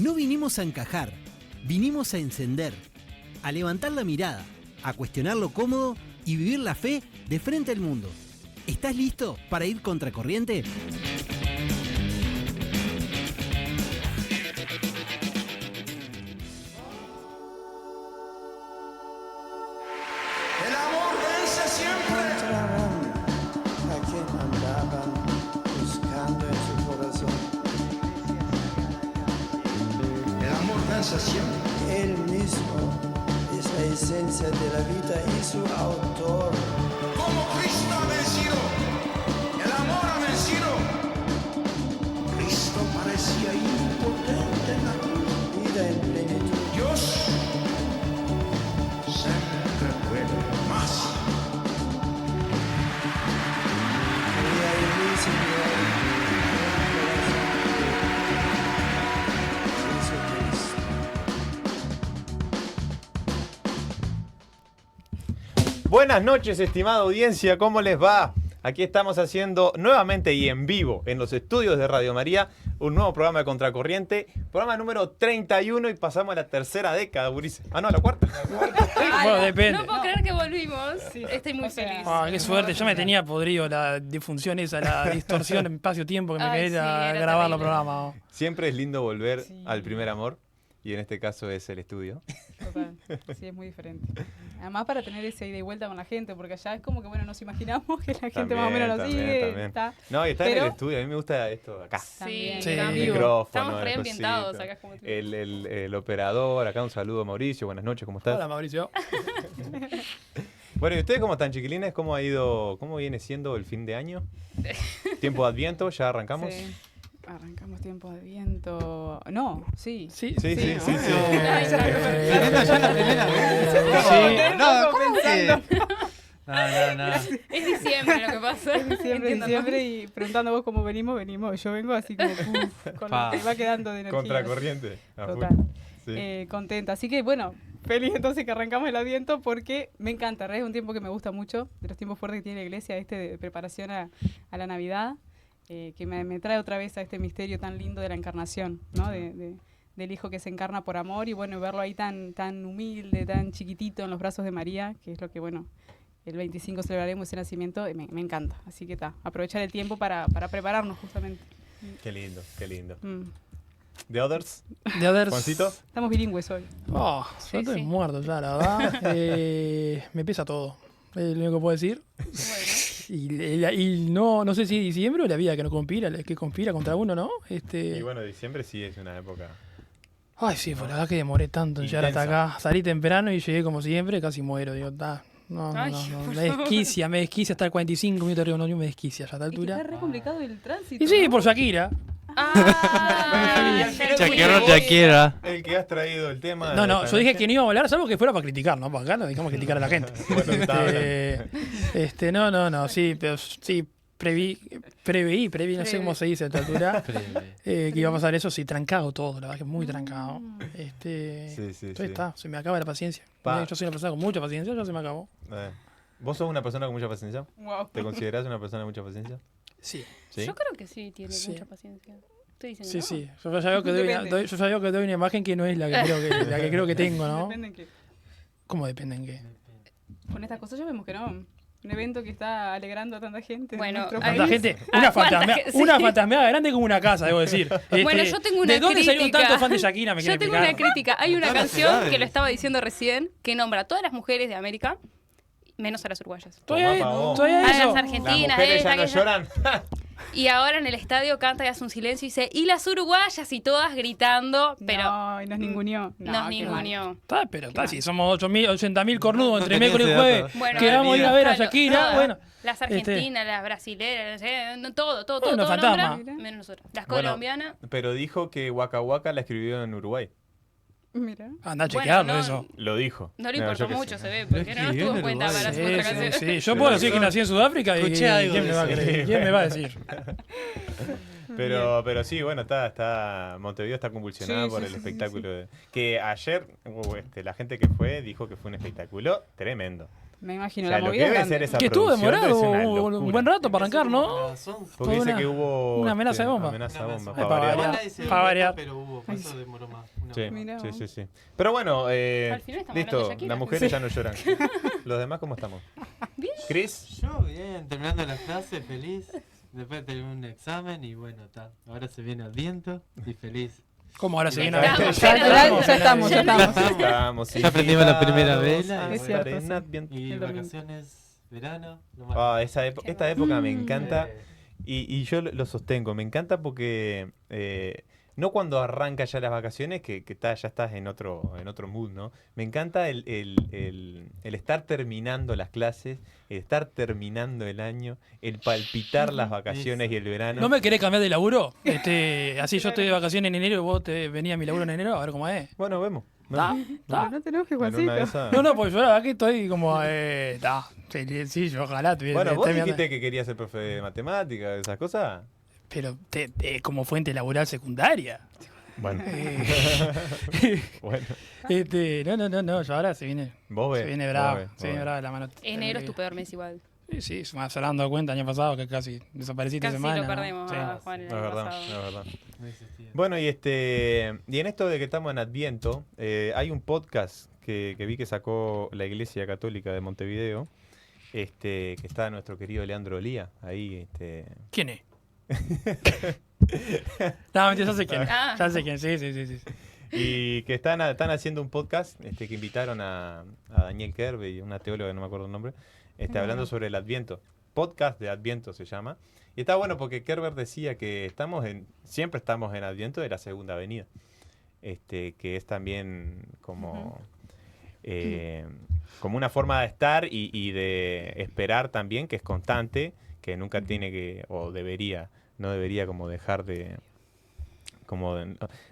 No vinimos a encajar, vinimos a encender, a levantar la mirada, a cuestionar lo cómodo y vivir la fe de frente al mundo. ¿Estás listo para ir contracorriente? El amor vence siempre. Encontraban a quien andaban buscando en su corazón. El amor vence siempre. Él mismo es la esencia de la vida y su autor. Como Cristo ha vencido, el amor ha vencido. Cristo parecía impotente en la cruz. Vida en plenitud. Dios siempre puede más. Quería vivir, Señor, en el corazón de Jesucristo. Buenas noches, estimada audiencia, ¿cómo les va? Aquí estamos haciendo nuevamente y en vivo en los estudios de Radio María un nuevo programa de Contracorriente, programa número 31 y pasamos a la tercera década, Gurice. Ah, no, a la cuarta. Bueno, depende. No puedo creer que volvimos. Estoy muy feliz. Ah, qué suerte, yo me tenía podrido la disfunción esa, la distorsión en espacio-tiempo que me Ay, quedé a sí, era grabar los terrible. programas. Siempre es lindo volver al primer amor y en este caso es el estudio. Total, sí, es muy diferente. Además para tener ese ida y vuelta con la gente, porque allá es como que, bueno, nos imaginamos que la gente más o menos nos sigue. También. Está. No, y está en Pero- el estudio, a mí me gusta esto acá. Sí, Sí. en El vivo. micrófono, Estamos las reambientados cositas. acá. Es como El operador, acá un saludo a Mauricio, buenas noches, ¿cómo estás? Hola, Mauricio. Bueno, ¿y ustedes cómo están, chiquilines? ¿Cómo viene siendo el fin de año? ¿Tiempo de Adviento? ¿Ya arrancamos? Sí. Arrancamos tiempo de viento. No, sí. Sí, Sí. No. Es diciembre lo que pasa. Diciembre, Entiendo. diciembre y preguntando vos cómo venimos. Yo vengo así como con lo que va quedando de energía. Contracorriente. a full. Total. Sí. Contenta. Así que bueno, feliz entonces que arrancamos el Adviento porque me encanta. Es un tiempo que me gusta mucho, de los tiempos fuertes que tiene la iglesia, de preparación a la Navidad, que me trae otra vez a este misterio tan lindo de la encarnación, ¿no? Del Hijo que se encarna por amor y bueno, verlo ahí tan humilde, tan chiquitito en los brazos de María, que es lo que bueno, el 25 celebraremos ese nacimiento, me encanta. Así que está, aprovechar el tiempo para prepararnos justamente. Qué lindo, qué lindo. Mm. ¿The Others? de Others. ¿Juancito? Estamos bilingües hoy. Oh, Sí, yo estoy sí. muerto ya, la verdad. Me pesa todo. Es lo único que puedo decir. Y no sé si diciembre o la vida que conspira contra uno, ¿no? Y bueno, diciembre sí es una época. Ay, sí, pues la verdad que demoré tanto en llegar hasta Intensa. acá. Salí temprano y llegué como siempre, casi muero. Digo, no. Ay, por Me desquicia estar 45 minutos arriba de un ómnibus, me desquicia ya a esta Es que está altura. re complicado el tránsito. Y sí, ¿no? por Shakira. Ah, Shakira. El que has traído el tema. No, de yo esta dije noche. que no iba a hablar, salvo que fuera para criticar, ¿no? Para acá no dejamos criticar a la gente. Bueno, estaba No, sí, pero sí, preví, no sé cómo se dice a esta altura, que iba a pasar eso, sí, trancado todo, la verdad que muy trancado. Sí. Entonces está, se me acaba la paciencia. Pa. Yo soy una persona con mucha paciencia, ya se me acabó. ¿Vos sos una persona con mucha paciencia? Wow. ¿Te considerás una persona de mucha paciencia? Sí, ¿Sí? Yo creo que sí tiene Sí. mucha paciencia. Estoy diciendo. sí, ¿no? sí. Yo ya veo que Depende. yo ya veo que doy una imagen que no es la que creo que tengo, ¿no? Depende en qué. ¿Cómo depende en qué? Con estas cosas ya vemos que no. Un evento que está alegrando a tanta gente. Bueno, de nuestro ahí- Tanta país. gente, Ah, ¿cuánta gente? Sí. una fantasmeada grande como una casa, debo decir. Bueno, yo tengo una ¿De dónde salieron crítica. tantos fans de Shakira? Me Yo quieren tengo explicar. una crítica. Hay una Todas las canción edades. que lo estaba diciendo recién que nombra a todas las mujeres de América, menos a las uruguayas. Todavía Tomá, pavón. todavía A las eso. Las argentinas, mujeres ya esta, no aquella. lloran. Y ahora en el estadio canta y hace un silencio y dice, y las uruguayas y todas gritando, pero No, y nos ninguneó. nos qué mal. ninguneó. Pero está, si somos 80.000 cornudos entre miércoles y ese jueves, dato. Bueno, que vamos a ir a ver a claro, Shakira, todas. bueno. Las argentinas, las brasileras, no sé, todo Bueno, fantasma. nombra, menos nosotros. Las Bueno, colombianas. Pero dijo que Waka Waka la escribió en Uruguay. Mira. Anda a Bueno, chequearlo no, eso. Lo dijo. No le yo importó qué sé. mucho, se ve, porque no nos tuvo en cuenta para su otra canción. Sí. Yo puedo decir que nací en Sudáfrica y Escuché algo ¿quién de me va a eso. creer? ¿Quién me va a decir? Pero sí, bueno, está Montevideo está convulsionada Sí, por sí, el sí, espectáculo. Que ayer la gente que fue dijo que fue un espectáculo tremendo. Me imagino O sea, la lo que movida debe grande. ser esa Que estuvo producción debe demorado ser una un locura. buen rato para arrancar, ¿no? Porque dice Una- que hubo una amenaza de bomba. amenaza de bomba, Para para variar. variar. Nadie se dio Para cuenta, variar. pero hubo, por eso demoró más. Sí, Mirá sí, vos. sí, sí. Pero bueno, Al final estamos hablando listo, de Shakira. las mujeres ya no lloran. ¿Los demás cómo estamos? Bien. ¿Chris? Yo bien, terminando las clases, feliz. Después terminé un examen y bueno, está. Ahora se viene Adviento y feliz. ¿Cómo ahora se viene? Estamos, Ya estamos. Estamos Ya aprendimos la primera invitados vela. a Es estar cierto, en sí. Adviento. Y El domingo. vacaciones, verano. Lo más Esta época me encanta Eh, y yo lo sostengo. Me encanta porque no cuando arranca ya las vacaciones, que ya estás en otro mood, ¿no? Me encanta el estar terminando las clases, el estar terminando el año, el palpitar las vacaciones y el verano. ¿No me querés cambiar de laburo? Así yo estoy de vacaciones en enero y vos te venís a mi laburo en enero, a ver cómo es. Bueno, vemos. ¿Está? Pero no te enojes, En una de Juancito. esas- No, pues yo la verdad que estoy como... Sí, yo ojalá tuviera... Bueno, vos terminando- dijiste que querías ser profe de matemáticas, esas cosas. Pero como fuente laboral secundaria. Bueno. Bueno. No, yo ahora se viene Vos ves. se viene vos bravo, ves, se vos viene ves. bravo la mano. Enero es tu peor mes igual. Sí, se me habrán dado cuenta año pasado que casi desaparecí esta Casi semana. lo ¿no? perdemos Sí. a Juan el Es año verdad, pasado. es verdad. no existía. Bueno, y en esto de que estamos en Adviento, hay un podcast que vi que sacó la Iglesia Católica de Montevideo, que está nuestro querido Leandro Lía, ahí, ¿Quién es? No, mentira, ya sé quién. Ah. Ya sé quién, sí. y que están haciendo un podcast, que invitaron a Daniel Kerbe y una teóloga, no me acuerdo el nombre, hablando sobre el Adviento. Podcast de Adviento se llama. Y está bueno porque Kerber decía que siempre estamos en Adviento de la segunda venida. Que es también como una forma de estar y de esperar también, que es constante, que nunca tiene que, o debería, no debería como dejar de,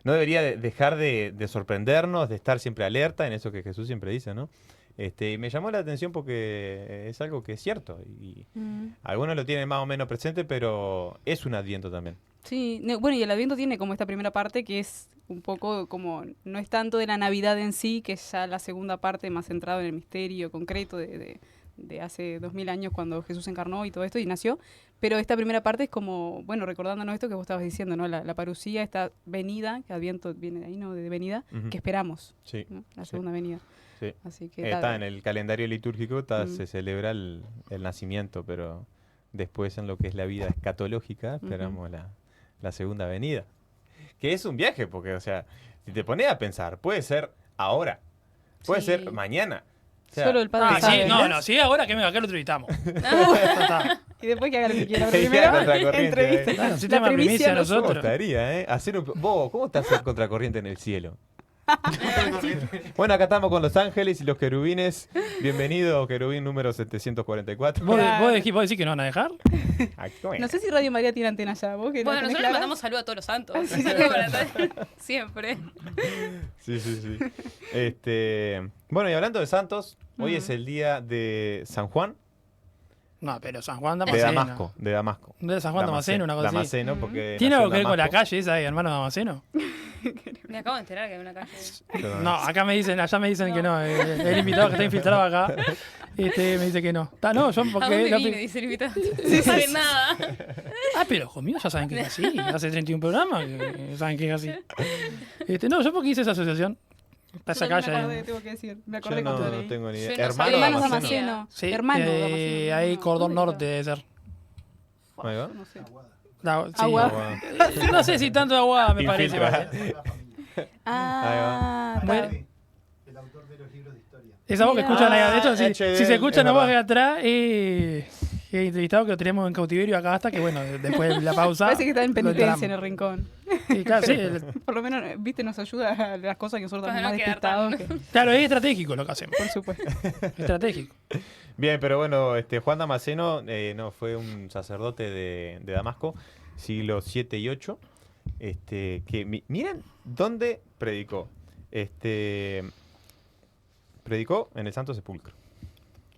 no debería dejar de sorprendernos, de estar siempre alerta en eso que Jesús siempre dice, ¿no? Y me llamó la atención porque es algo que es cierto y algunos lo tienen más o menos presente, pero es un Adviento también. Sí, bueno, y el Adviento tiene como esta primera parte que es un poco como, no es tanto de la Navidad en sí, que es ya la segunda parte más centrada en el misterio concreto de hace 2000 años cuando Jesús encarnó y todo esto y nació, pero esta primera parte es como, bueno, recordándonos esto que vos estabas diciendo, ¿no? La parucía, esta venida, que Adviento viene de ahí, ¿no? De venida, Ujú. que esperamos, Sí, ¿no? La sí. segunda venida. Sí. Así que Está en el calendario litúrgico, Mm. se celebra el nacimiento, pero después en lo que es la vida escatológica esperamos la segunda venida. Que es un viaje, porque, o sea, si te pones a pensar, puede ser ahora, puede Sí. ser mañana. O sea, Solo el Padre Ah, sabe. sí, sí, ahora que acá lo entrevistamos. Ya está. Y después que haga lo que quiera. Ya, Pero primero, contracorriente, entrevista. Claro, si La tenemos primicia primicia no ¿Cómo nosotros. estaría, hacer vos, ¿cómo estás hacer contracorriente en el cielo? Bueno, acá estamos con los ángeles y los querubines. Bienvenido, querubín número 744. ¿Vos decís que no van a dejar? Aquí, bueno. No sé si Radio María tiene antena ya. ¿Vos que la Bueno, tenés nosotros le clara? mandamos saludo a todos los santos. Saludo para todos. Siempre. Sí. Bueno, y hablando de santos, hoy es el día de San Juan No, pero San Juan de Damasceno. Damasco. De Damasco. De San Juan Damasceno, una cosa así. Damasceno, porque ¿Tiene nació algo que en ver con la Damasco. calle esa de hermano Damasceno? Me acabo de enterar que hay una calle. No, acá me dicen, allá me dicen que no. El invitado que está infiltrado acá, me dice que no. No, yo ¿A porque... dónde vine? Dice el invitado. No saben nada. Ah, pero conmigo ya saben que es así. Hace 31 programas que saben que es así. No, yo porque hice esa asociación. Está esa Yo también me calle. acordé, tengo que decir. Me Yo acordé no, cuando no leí. tengo ni idea. Yo no Hermano sabía. Hermanos Damasceno. Damasceno. Sí, Hermano Damasceno. ahí No, Cordón ¿dónde Norte está? debe ser. Ahí va. No sé. Sí. Agua. No sé si tanto agua me parece. Infiltra. Vale. Ah, está. Bueno, esa voz que escuchan ahí adentro, si HD, se escucha es una voz verdad. de atrás, he entrevistado que lo tenemos en cautiverio acá hasta que, bueno, después de la pausa. Parece que está en lo penitencia en entramos. el rincón. Sí, claro, sí, Por lo menos, viste, nos ayuda a las cosas que nosotros Para estamos más no quedar despistados. tan- claro, es estratégico lo que hacemos. Por supuesto. Estratégico. Bien, pero bueno, Juan Damasceno no fue un sacerdote de Damasco, siglo 7 y 8, miren dónde predicó. Predicó en el Santo Sepulcro.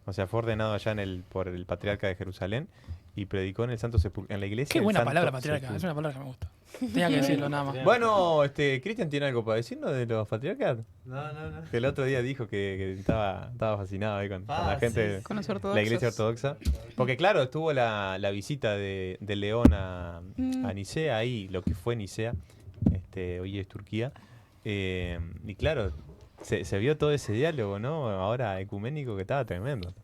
O sea, fue ordenado allá por el patriarca de Jerusalén y predicó en el Santo Sepulcro, en la iglesia. Qué del buena Santo palabra, patriarca. Es Sepulcro. una palabra que me gusta. Tenía que decirlo nada más. Bueno, Cristian tiene algo para decirnos de los patriarcas. No. Que el otro día dijo que estaba fascinado ahí con la gente, sí. Con los la ortodoxos. iglesia ortodoxa. Porque claro, estuvo la visita de León a Nicea, ahí lo que fue Nicea, hoy es Turquía. Y claro, se vio todo ese diálogo, ¿no? Ahora ecuménico, que estaba tremendo.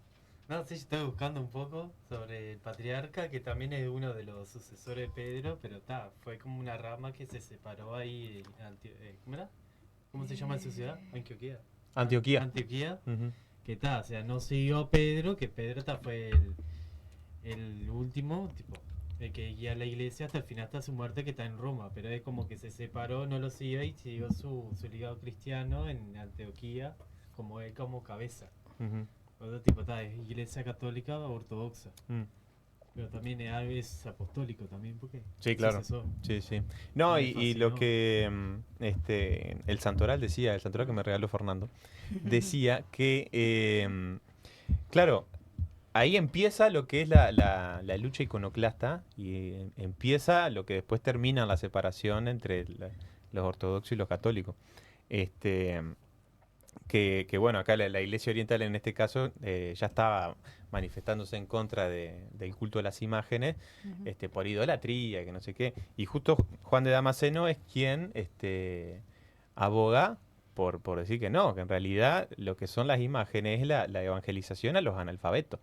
No, sí, estoy buscando un poco sobre el patriarca, que también es uno de los sucesores de Pedro, pero fue como una rama que se separó ahí. ¿Cómo era? ¿Cómo se llama esa ciudad? Antioquía. Ujú. Que o sea, no siguió a Pedro, que Pedro fue el último, tipo, el que guía a la iglesia hasta el final, hasta su muerte, que está en Roma, pero es como que se separó, no lo siguió y siguió su legado cristiano en Antioquía, como él como cabeza. Ujú. Otro tipo, es iglesia católica o ortodoxa. Mm. Pero también es apostólico también, porque Sí, claro. sucesor. Sí. No, Me y lo fascinó. que el santoral decía, el santoral que me regaló Fernando, decía que, claro, ahí empieza lo que es la lucha iconoclasta y empieza lo que después termina la separación entre los ortodoxos y los católicos. Que bueno, acá la Iglesia Oriental en este caso ya estaba manifestándose en contra del culto de las imágenes, por idolatría, que no sé qué. Y justo Juan de Damasceno es quien aboga por decir que no, que en realidad lo que son las imágenes es la evangelización a los analfabetos.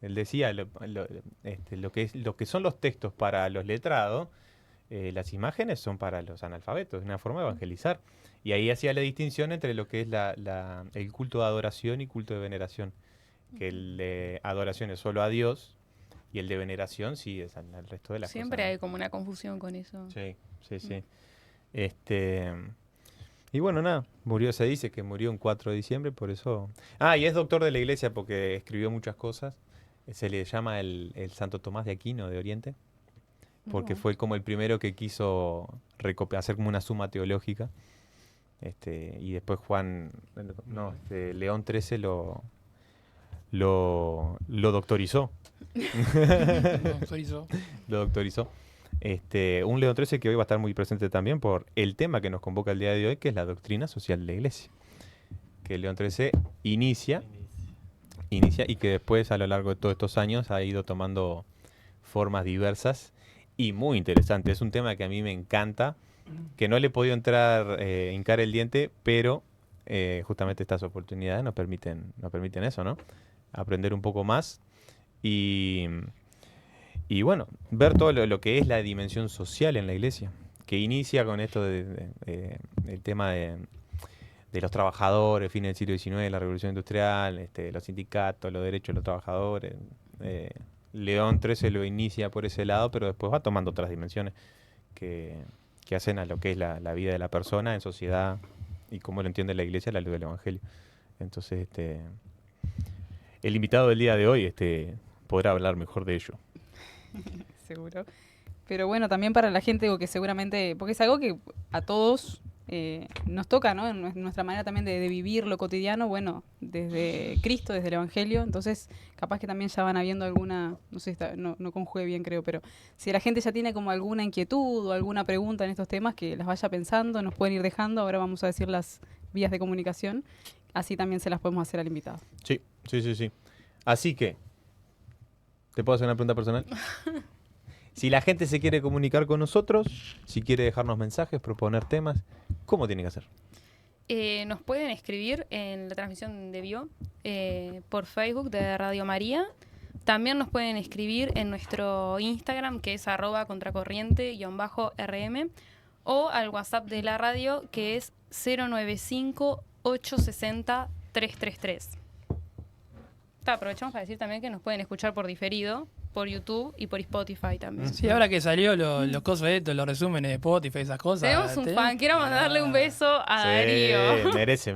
Él decía lo que son los textos para los letrados, las imágenes son para los analfabetos, es una forma de evangelizar. Y ahí hacía la distinción entre lo que es el culto de adoración y culto de veneración. Que el de adoración es solo a Dios y el de veneración sí es al resto de las Siempre cosas. hay como una confusión con eso. Sí. Y bueno, nada, se dice que murió un 4 de diciembre, por eso... y es doctor de la iglesia porque escribió muchas cosas. Se le llama el Santo Tomás de Aquino de Oriente, porque fue como el primero que quiso hacer como una suma teológica. Y después León XIII lo doctorizó. Lo doctorizó. Un León XIII que hoy va a estar muy presente también por el tema que nos convoca el día de hoy, que es la doctrina social de la Iglesia. Que León XIII inicia y que después a lo largo de todos estos años ha ido tomando formas diversas y muy interesantes. Es un tema que a mí me encanta, que no le he podido hincar el diente, pero justamente estas oportunidades nos permiten eso, ¿no? Aprender un poco más y bueno, ver todo lo que es la dimensión social en la iglesia, que inicia con esto el tema de los trabajadores, fines del siglo XIX, la revolución industrial, los sindicatos, los derechos de los trabajadores. León XIII lo inicia por ese lado, pero después va tomando otras dimensiones que hacen a lo que es la vida de la persona en sociedad y cómo lo entiende la iglesia a la luz del evangelio. Entonces, el invitado del día de hoy podrá hablar mejor de ello. Seguro. Pero bueno, también para la gente, digo, que seguramente, porque es algo que a todos nos toca, ¿no? En nuestra manera también de vivir lo cotidiano, bueno, desde Cristo, desde el Evangelio. Entonces, capaz que también ya van habiendo alguna, no sé, no conjugue bien, creo, pero si la gente ya tiene como alguna inquietud o alguna pregunta en estos temas, que las vaya pensando, nos pueden ir dejando. Ahora vamos a decir las vías de comunicación, así también se las podemos hacer al invitado. Sí. Así que, ¿te puedo hacer una pregunta personal? Si la gente se quiere comunicar con nosotros, si quiere dejarnos mensajes, proponer temas, ¿cómo tiene que hacer? Nos pueden escribir en la transmisión de vivo por Facebook de Radio María. También nos pueden escribir en nuestro Instagram, que es @contracorriente_rm, o al WhatsApp de la radio, que es 095-860-333. Aprovechamos para decir también que nos pueden escuchar por diferido, por YouTube y por Spotify también. Sí, ahora que salió los cosas estos, los resúmenes de Spotify, esas cosas. Tenemos un fan, quiero mandarle un beso a Darío. Merece.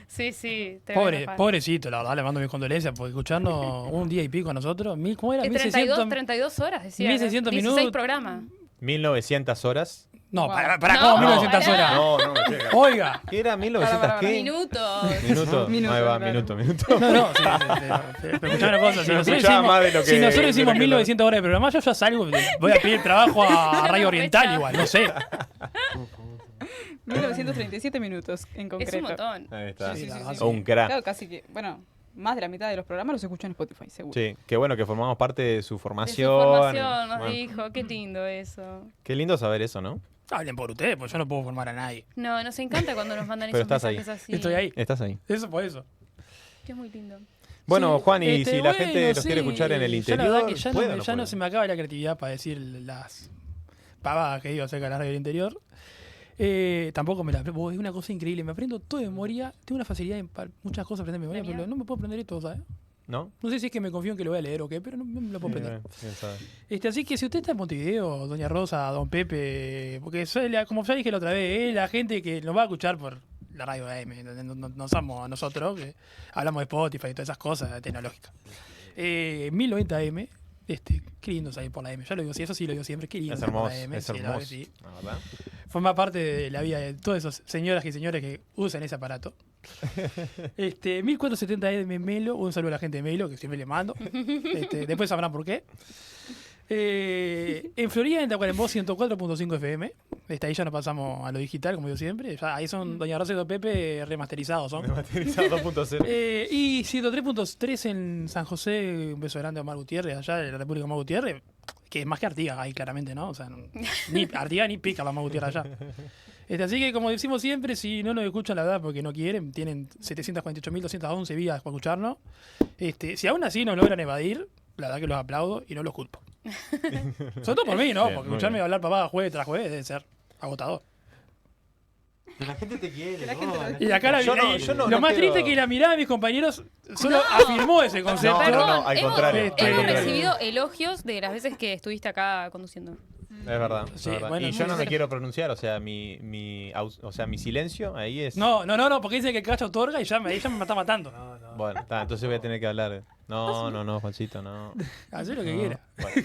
Sí. tremendo fan. Pobrecito, la verdad, le mando mis condolencias por escucharnos un día y pico a nosotros. ¿Cómo era? 32 horas, decía. 1600 16 minutos. programas. 1900 horas No, Wow. para No, ¿cómo 1900 pará. horas? No, me llega. Oiga. ¿Qué era 1900 Para. qué? Minutos. Minuto. Minuto, Ahí va, claro. minuto. No, sí, pero escuchame una cosa. Si Yo nosotros escuchaba hicimos, más de lo que- si nosotros de lo hicimos que 1900 horas de programa, yo ya salgo. Voy a pedir trabajo a Radio Oriental igual, no sé. 1937 minutos en Es concreto. un montón. Ahí está. Sí, la verdad, O un crack. Claro, casi que, bueno, más de la mitad de los programas los escucho en Spotify, seguro. Sí, qué bueno que formamos parte de su De su formación. formación nos Bueno, dijo, qué lindo eso. qué lindo saber eso, ¿no? Hablen por ustedes, pues yo no puedo formar a nadie. No, nos encanta cuando nos mandan Pero esos estás ahí. mensajes así. Estoy ahí. Estás ahí. Eso por eso. Que es muy lindo. Bueno, Sí, Juan, y si la bueno, gente los sí, quiere escuchar en el yo interior, la verdad que ya, ¿puede o no, no ya no puede? se me acaba la creatividad para decir las pavadas que digo acerca de la radio del interior. Tampoco me la aprendo. Es una cosa increíble. Me aprendo todo de memoria. Tengo una facilidad en muchas cosas aprender de memoria, Genial. pero no me puedo aprender esto, ¿sabes? ¿No? No sé si es que me confío en que lo voy a leer o qué, pero no me lo puedo aprender. Quién sabe. Así que si usted está en Montevideo, Doña Rosa, Don Pepe, porque como ya dije la otra vez, la gente que nos va a escuchar por la radio AM, no somos nosotros que hablamos de Spotify y todas esas cosas tecnológicas. 1090 AM, qué lindo salir por la AM, ya lo digo, sí, eso sí lo digo siempre, qué lindo Es salir por hermoso, la AM, es sí, la verdad hermoso. que sí. La verdad. Forma parte de la vida de todas esas señoras y señores que usan ese aparato. 1470 AM Melo, un saludo a la gente de Melo, que siempre le mando. Después sabrán por qué. En Florida, en Tacuarembó, 104.5 FM. Ahí ya nos pasamos a lo digital, como yo siempre. Ya, ahí son Doña Rosa y Don Pepe remasterizados. Son. Remasterizado 2.0. Y 103.3 en San José, un beso grande a Omar Gutiérrez, allá de la República de Omar Gutiérrez, que es más que Artigas ahí claramente, ¿no? O sea, ni Artigas ni pica la Omar Gutiérrez allá. Así que, como decimos siempre, si no nos escuchan la verdad porque no quieren, tienen 748.211 vidas para escucharnos. Si aún así no logran evadir, la verdad que los aplaudo y no los culpo. Sobre todo por mí, ¿no? Bien, Porque muy escucharme bien. hablar papá jueves tras jueves debe ser agotador. Pero la gente te quiere. Que la gente vos, te- Y acá Yo no- lo yo no más quiero- triste es que la mirada de mis compañeros solo afirmó ese concepto. Perdón, no, al contrario, hemos, al hemos contrario. recibido elogios de las veces que estuviste acá conduciendo. Es verdad. Sí, es verdad. bueno, y yo no muy- me quiero pronunciar, o sea, mi silencio ahí es. No, porque dice que el cacho otorga y ya me está matando. Bueno, está, entonces voy a tener que hablar. No, Juancito, no. Hacé lo que No. quiera. Bueno.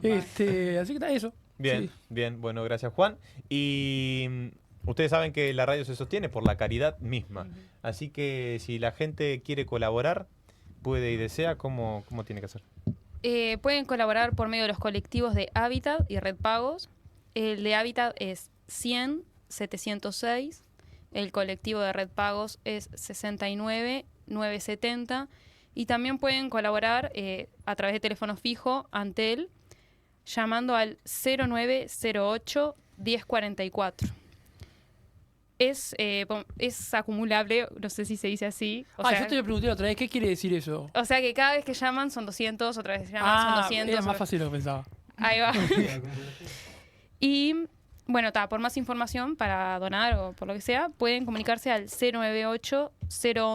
No, Así que está eso. Bien, Sí. bien, bueno, gracias Juan. Y ustedes saben que la radio se sostiene por la caridad misma. Así que si la gente quiere colaborar, puede y desea, ¿cómo tiene que hacer? Pueden colaborar por medio de los colectivos de Hábitat y Red Pagos. El de Hábitat es 100-706. El colectivo de Red Pagos es 69-970. Y también pueden colaborar a través de teléfono fijo Antel, llamando al 0908-1044. Es acumulable, no sé si se dice así. O sea, Yo te lo pregunté otra vez, ¿qué quiere decir eso? o sea que cada vez que llaman son 200, otra vez que llaman son 200. era más fácil de lo que pensaba. Ahí va. Y bueno, por más información para donar o por lo que sea, pueden comunicarse al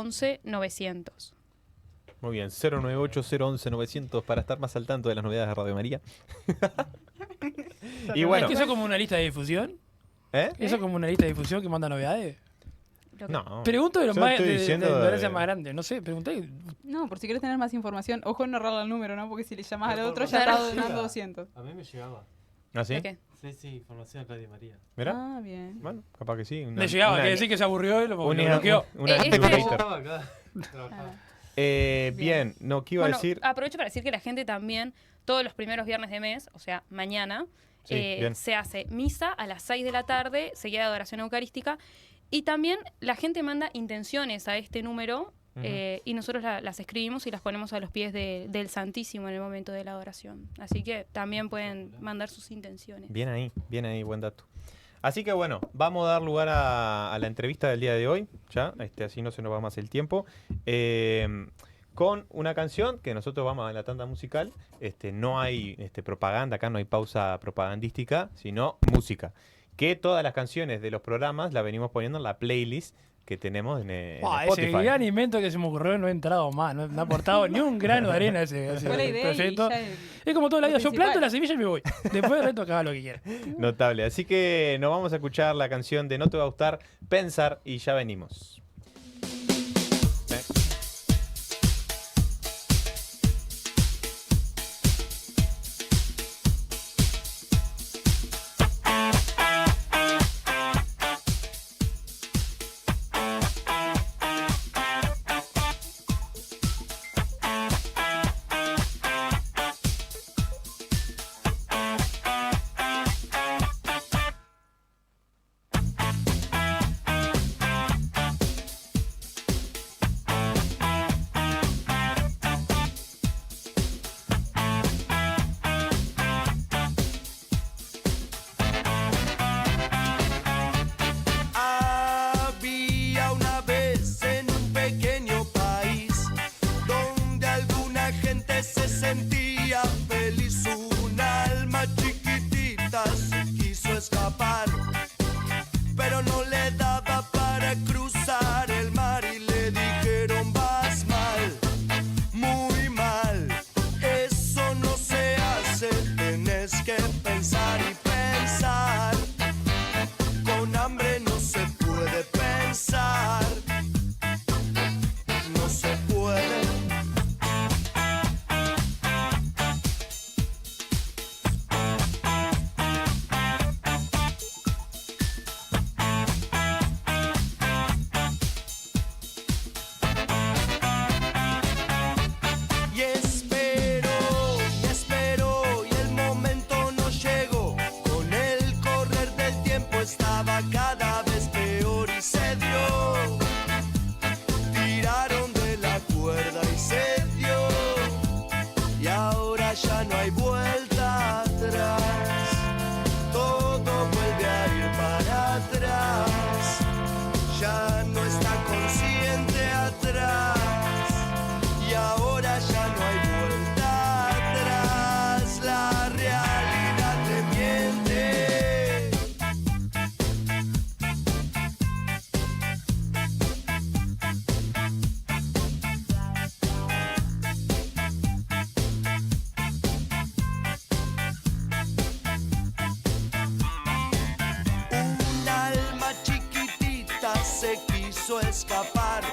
098-011-900. Muy bien, 098-011-900 para estar más al tanto de las novedades de Radio María. Y bueno, ¿Es que eso es como una lista de difusión? ¿eh? ¿Eso es como una lista de difusión que manda novedades? Lo que- No. Pregunto de los Yo más estoy de diciendo ignorancia de- más grande. No sé, pregunté. No, por si quieres tener más información, ojo en no errarle el número, ¿no? Porque si le llamas al Pero otro por ya favor. está donando 200. A mí me llegaba. ¿Ah, sí? ¿De qué? Sí, información de Radio María. Mira, Ah, bien. bueno, capaz que sí. Le llegaba, quiere decir que se aburrió y lo bloqueó. Una Este- anti-hater. Estaba acá. Trabajaba. Bien, no, ¿qué iba a Bueno, decir? aprovecho para decir que la gente también, todos los primeros viernes de mes, o sea, mañana, Sí, bien. se hace misa a las 6 de la tarde, seguida de adoración eucarística. Y también la gente manda intenciones a este número y nosotros las escribimos y las ponemos a los pies del Santísimo en el momento de la adoración. Así que también pueden mandar sus intenciones. Bien ahí, buen dato. Así que bueno, vamos a dar lugar a la entrevista del día de hoy, ya, así no se nos va más el tiempo, con una canción que nosotros vamos a la tanda musical. No hay propaganda, acá no hay pausa propagandística, sino música. Que todas las canciones de los programas las venimos poniendo en la playlist que tenemos en Ese Spotify. gran invento que se me ocurrió no he entrado más, no ha aportado ni un grano de arena a ese Fue la idea y proyecto. ya Es como toda la vida, yo principal. planto la semilla y me voy. Después del resto que haga lo que quiera. Notable. Así que nos vamos a escuchar la canción de No te va a gustar, Pensar, y ya venimos. estaba cada vez peor y se dio. Tiraron de la cuerda y se dio. Y ahora ya no hay vuelta atrás. Todo vuelve a ir para atrás. Ya no está consciente atrás. Y ahora ya no hay vuelta atrás. La realidad le miente. Un alma chiquitita se quiso escapar,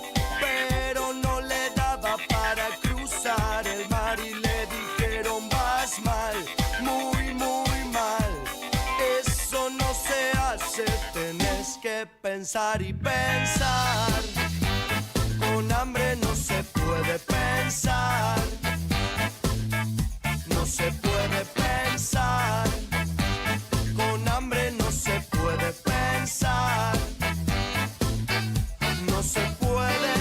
pero no le daba para cruzar el mar y le dijeron vas mal, muy muy mal. Eso no se hace, tenés que pensar y pensar. Con hambre no se puede pensar. No se puede pensar. Con hambre no se puede pensar. No se puede.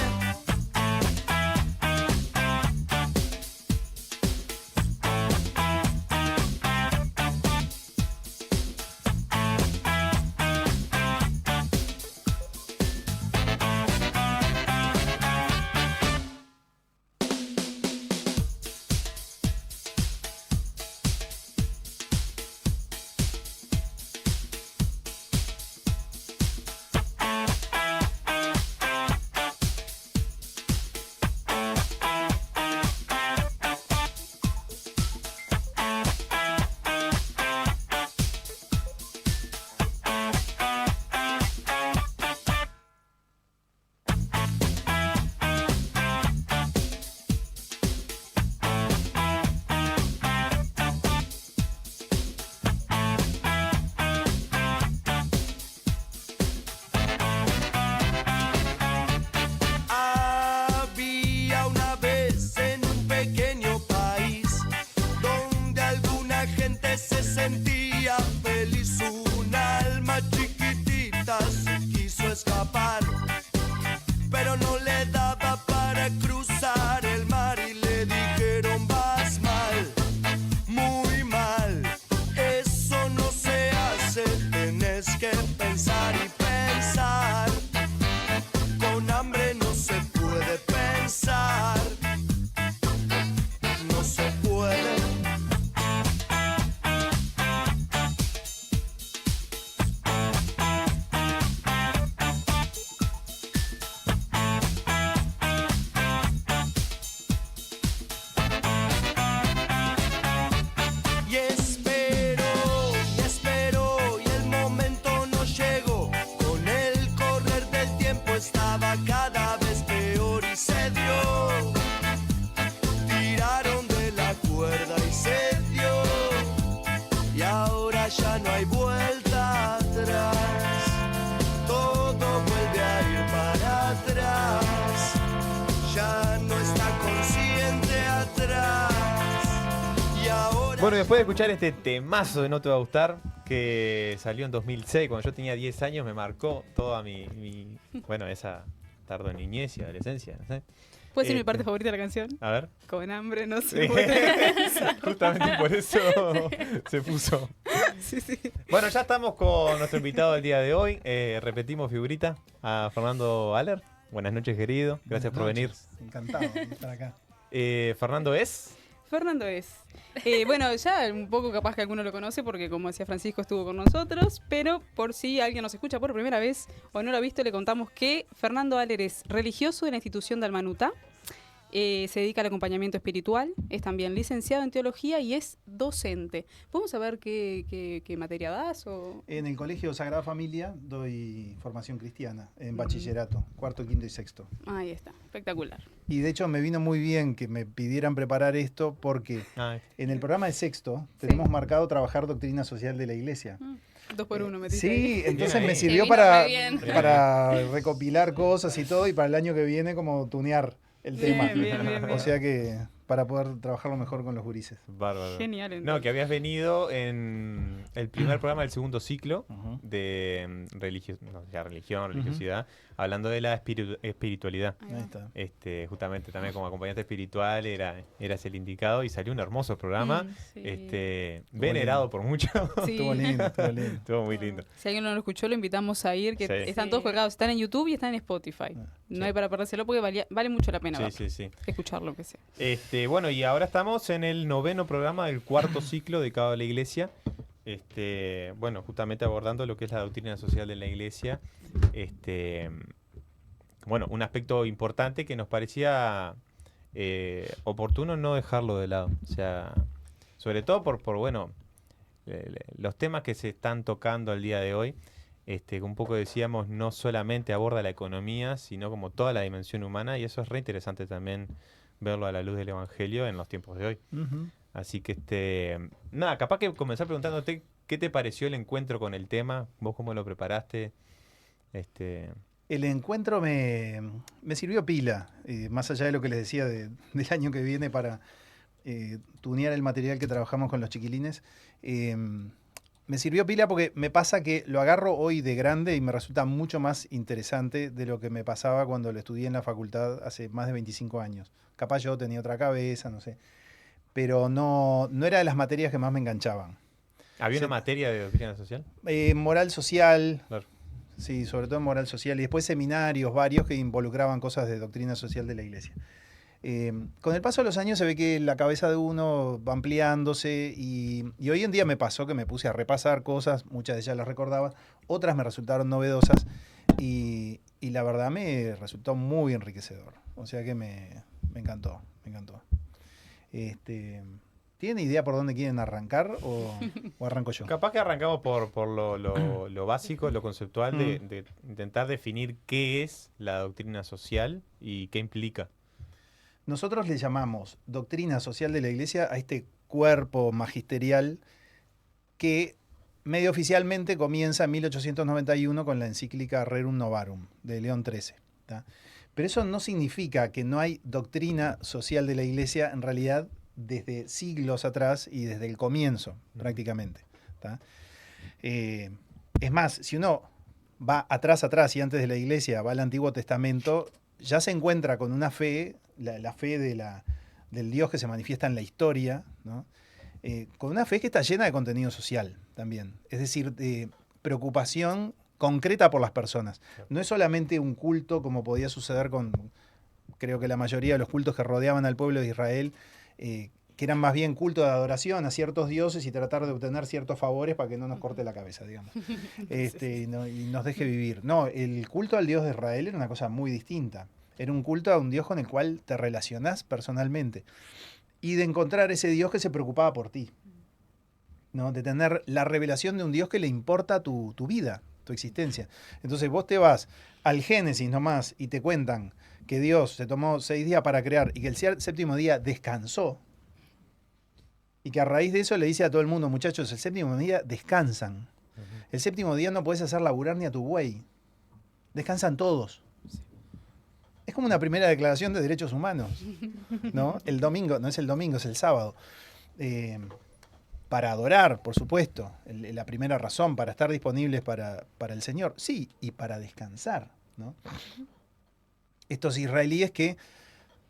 Había una vez en un pequeño país donde alguna gente se sentía feliz. Un alma chiquitita se quiso escapar, pero no le daba para cruzar el mar y le dijeron vas mal, muy mal. Eso no se hace, tenés que pensar y pensar. Con hambre no se puede pensar. No se puede. Y espero, y el momento no llegó. Con el correr del tiempo estaba cada vez peor y se dio. Tiraron de la cuerda y se dio. Y ahora ya no hay vuelta atrás. Todo vuelve a ir para atrás. Ya no está consciente atrás. Y ahora. Bueno, después de escuchar este temazo de No Te Va a Gustar, que salió en 2006, cuando yo tenía 10 años, me marcó toda bueno, esa tarde niñez y adolescencia, no sé. ¿Puede ser mi parte favorita de la canción? A ver. Con hambre no se Sí. puede pensar. Justamente por eso se puso. Sí, sí. Bueno, ya estamos con nuestro invitado del día de hoy. Repetimos figurita a Fernando Aller. Buenas noches, querido. Gracias por venir. Encantado de estar acá. Fernando es. Fernando es. Bueno, ya un poco capaz que alguno lo conoce porque como decía Francisco estuvo con nosotros, pero por si alguien nos escucha por primera vez o no lo ha visto, le contamos que Fernando Aller es religioso de la institución de Almanuta, se dedica al acompañamiento espiritual, es también licenciado en teología y es docente. ¿Podemos saber qué materia das? O? En el Colegio Sagrada Familia doy formación cristiana en bachillerato, cuarto, quinto y sexto. Ahí está, espectacular. Y de hecho me vino muy bien que me pidieran preparar esto porque en el programa de sexto tenemos marcado trabajar doctrina social de la iglesia. 2 por 1 metiste Sí, ahí. entonces me Te sirvió vino para re bien. recopilar cosas y todo y para el año que viene como tunear el tema. Bien, bien, bien, bien. O sea que para poder trabajarlo mejor con los gurises. Bárbaro. Genial. No, entonces. que habías venido en el primer programa del segundo ciclo de religiosidad, hablando de la espiritualidad. Ahí va. Ahí está. Justamente también como acompañante espiritual eras el indicado y salió un hermoso programa, Sí. venerado por muchos. Sí. Estuvo lindo, estuvo lindo. Estuvo muy lindo. Si alguien no lo escuchó, lo invitamos a ir, que Sí. están Sí. todos colgados. Están en YouTube y están en Spotify. No Sí. hay para perdérselo porque vale mucho la pena Sí, sí. escucharlo, que sea. Bueno, y ahora estamos en el 9º programa del 4º ciclo dedicado a la iglesia. Justamente abordando lo que es la doctrina social de la iglesia. Un aspecto importante que nos parecía oportuno no dejarlo de lado. O sea, sobre todo por los temas que se están tocando al día de hoy. Que un poco decíamos, no solamente aborda la economía, sino como toda la dimensión humana, y eso es re interesante también verlo a la luz del Evangelio en los tiempos de hoy. Ujú. Así que, capaz que comenzar preguntándote qué te pareció el encuentro con el tema, vos cómo lo preparaste. El encuentro me sirvió pila, más allá de lo que les decía del año que viene para tunear el material que trabajamos con los chiquilines. Me sirvió pila porque me pasa que lo agarro hoy de grande y me resulta mucho más interesante de lo que me pasaba cuando lo estudié en la facultad hace más de 25 años. Capaz yo tenía otra cabeza, no sé. Pero no era de las materias que más me enganchaban. ¿Había una materia de doctrina social? Moral social, Claro. sí, sobre todo en moral social. Y después seminarios varios que involucraban cosas de doctrina social de la iglesia. Con el paso de los años se ve que la cabeza de uno va ampliándose y hoy en día me pasó que me puse a repasar cosas, muchas de ellas las recordaba, otras me resultaron novedosas y la verdad me resultó muy enriquecedor. O sea que me encantó, me encantó. ¿Tienen idea por dónde quieren arrancar o arranco yo? Capaz que arrancamos por lo básico, lo conceptual, de intentar definir qué es la doctrina social y qué implica. Nosotros le llamamos doctrina social de la iglesia a este cuerpo magisterial que medio oficialmente comienza en 1891 con la encíclica Rerum Novarum de León XIII. ¿tá? Pero eso no significa que no hay doctrina social de la iglesia en realidad desde siglos atrás y desde el comienzo prácticamente. ¿tá? Es más, si uno va atrás y antes de la iglesia va al Antiguo Testamento, ya se encuentra con una fe, la fe del Dios que se manifiesta en la historia, ¿no? Con una fe que está llena de contenido social también. Es decir, de preocupación concreta por las personas. No es solamente un culto como podía suceder con, creo que la mayoría de los cultos que rodeaban al pueblo de Israel, que eran más bien culto de adoración a ciertos dioses y tratar de obtener ciertos favores para que no nos corte la cabeza, digamos. Y nos deje vivir. No, el culto al Dios de Israel era una cosa muy distinta. Era un culto a un Dios con el cual te relacionás personalmente. Y de encontrar ese Dios que se preocupaba por ti. ¿no? De tener la revelación de un Dios que le importa tu vida, tu existencia. Entonces vos te vas al Génesis nomás y te cuentan que Dios se tomó 6 días para crear y que el 7º día descansó. Y que a raíz de eso le dice a todo el mundo, muchachos, el 7º día descansan. El 7º día no podés hacer laburar ni a tu buey. Descansan todos. Es como una primera declaración de derechos humanos, ¿no? El domingo, no es el domingo, es el sábado. Para adorar, por supuesto, la primera razón, para estar disponibles para el Señor. Sí, y para descansar, ¿no? Estos israelíes que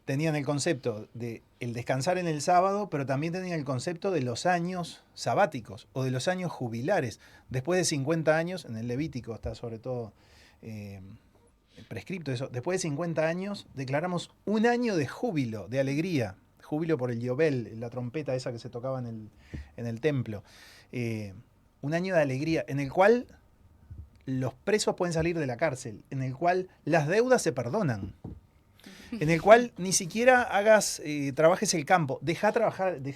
tenían el concepto de el descansar en el sábado, pero también tenían el concepto de los años sabáticos o de los años jubilares. Después de 50 años, en el Levítico está sobre todo prescripto eso, después de 50 años declaramos un año de júbilo, de alegría, júbilo por el Yobel, la trompeta esa que se tocaba en el templo. Un año de alegría en el cual los presos pueden salir de la cárcel, en el cual las deudas se perdonan, en el cual ni siquiera trabajes el campo, deja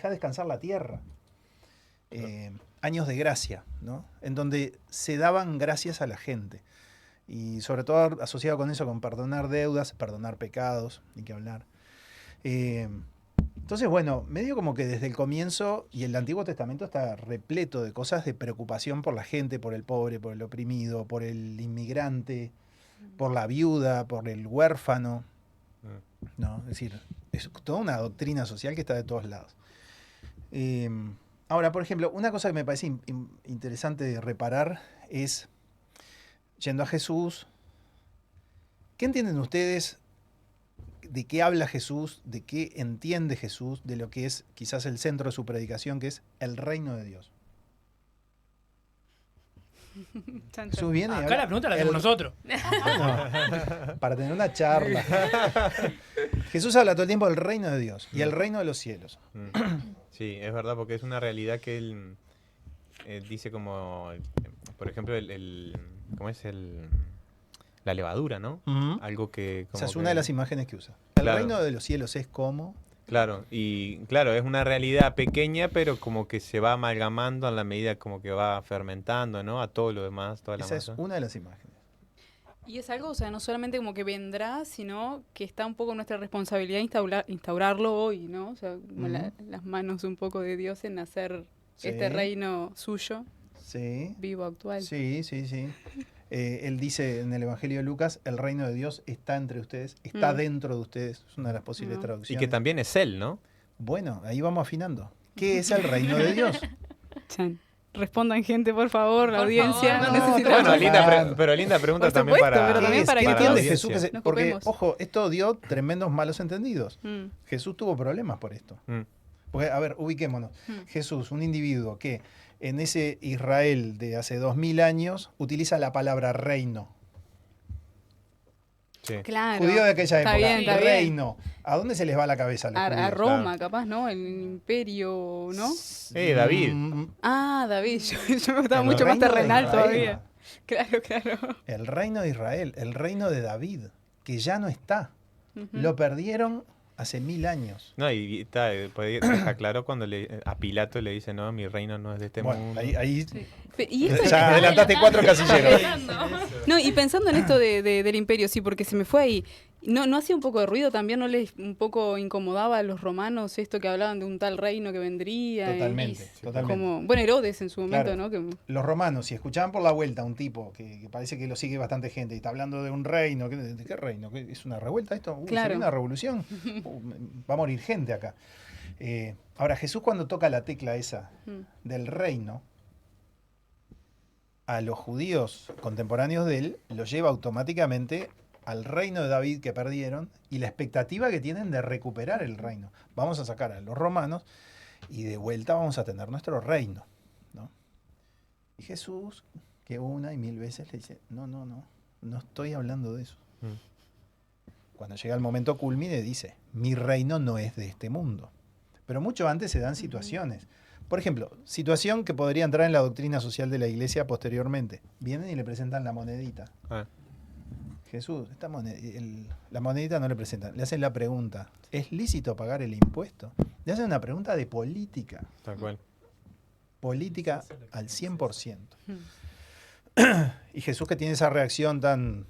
descansar la tierra. Años de gracia, ¿no? En donde se daban gracias a la gente. Y sobre todo asociado con eso, con perdonar deudas, perdonar pecados, ni que hablar. Entonces, bueno, medio como que desde el comienzo, y el Antiguo Testamento está repleto de cosas de preocupación por la gente, por el pobre, por el oprimido, por el inmigrante, por la viuda, por el huérfano, ¿no? Es decir, Es toda una doctrina social que está de todos lados. Ahora, por ejemplo, una cosa que me parece interesante de reparar es, yendo a Jesús, ¿qué entienden ustedes de qué habla Jesús, de qué entiende Jesús, de lo que es quizás el centro de su predicación, que es el reino de Dios? Jesús viene y Acá habla la pregunta la hacemos nosotros. Bueno, para tener una charla. Jesús habla todo el tiempo del reino de Dios y el reino de los cielos. Sí, es verdad, porque es una realidad que él dice como, por ejemplo, ¿cómo es la levadura, ¿no? Algo que... Esa es una que- de las imágenes que usa. El Claro. reino de los cielos es como... Claro, y claro, es una realidad pequeña, pero como que se va amalgamando a la medida como que va fermentando, ¿no? A todo lo demás, toda la Esa es masa. una de las imágenes. Y es algo, o sea, no solamente como que vendrá, sino que está un poco en nuestra responsabilidad instaurarlo hoy, ¿no? O sea, como las manos un poco de Dios en hacer Sí. este reino suyo, Sí. vivo, actual. Sí, sí, sí. Él dice en el Evangelio de Lucas, el reino de Dios está entre ustedes, está dentro de ustedes. Es una de las posibles Y traducciones. que también es él, ¿no? Bueno, ahí vamos afinando. ¿Qué es el reino de Dios? Chan. Respondan, gente, por favor, la Por audiencia. favor, no no, necesitamos Bueno, linda pero linda pregunta Por también supuesto, para... pero también para ¿Qué que entiende todos Jesús? nos Porque, ocupemos. ojo, esto dio tremendos malos entendidos. Jesús tuvo problemas por esto. Porque, a ver, ubiquémonos. Jesús, un individuo que en ese Israel de hace 2000 años utiliza la palabra reino. Sí. Claro. Judío de aquella Está época, bien, está bien. reino. ¿A dónde se les va la cabeza a los A judíos? Roma, capaz, ¿no? El imperio, ¿no? David. Ah, David. Yo estaba El mucho más reino de terrenal Israel. todavía. Claro, claro. El reino de Israel, el reino de David, que ya no está. Lo perdieron hace 1000 años. No, y está, deja claro cuando a Pilato le dice, no, mi reino no es de este Bueno, mundo. ahí Y esto ya adelantaste 4 casilleros. No, y pensando en esto del imperio, sí, porque se me fue ahí. ¿No hacía un poco de ruido también? ¿No les un poco incomodaba a los romanos esto que hablaban de un tal reino que vendría? Totalmente, totalmente. Como, bueno, Herodes en su momento, Claro. ¿no? Que, Los romanos, si escuchaban por la vuelta a un tipo que parece que lo sigue bastante gente y está hablando de un reino, ¿de qué reino? ¿Qué, ¿es una revuelta esto? ¿Se Claro. viene una revolución? Va a morir gente acá. Ahora, Jesús cuando toca la tecla esa del reino, a los judíos contemporáneos de él, los lleva automáticamente al reino de David que perdieron y la expectativa que tienen de recuperar el reino. Vamos a sacar a los romanos y de vuelta vamos a tener nuestro reino, ¿no? Y Jesús, que una y 1000 veces le dice, no estoy hablando de eso. Cuando llega el momento culmine dice, mi reino no es de este mundo. Pero mucho antes se dan situaciones. Por ejemplo, situación que podría entrar en la doctrina social de la iglesia posteriormente. Vienen y le presentan la monedita. Jesús, la monedita no le presentan. Le hacen la pregunta, ¿es lícito pagar el impuesto? Le hacen una pregunta de política. Tal cual. Política al 100%. Y Jesús, que tiene esa reacción tan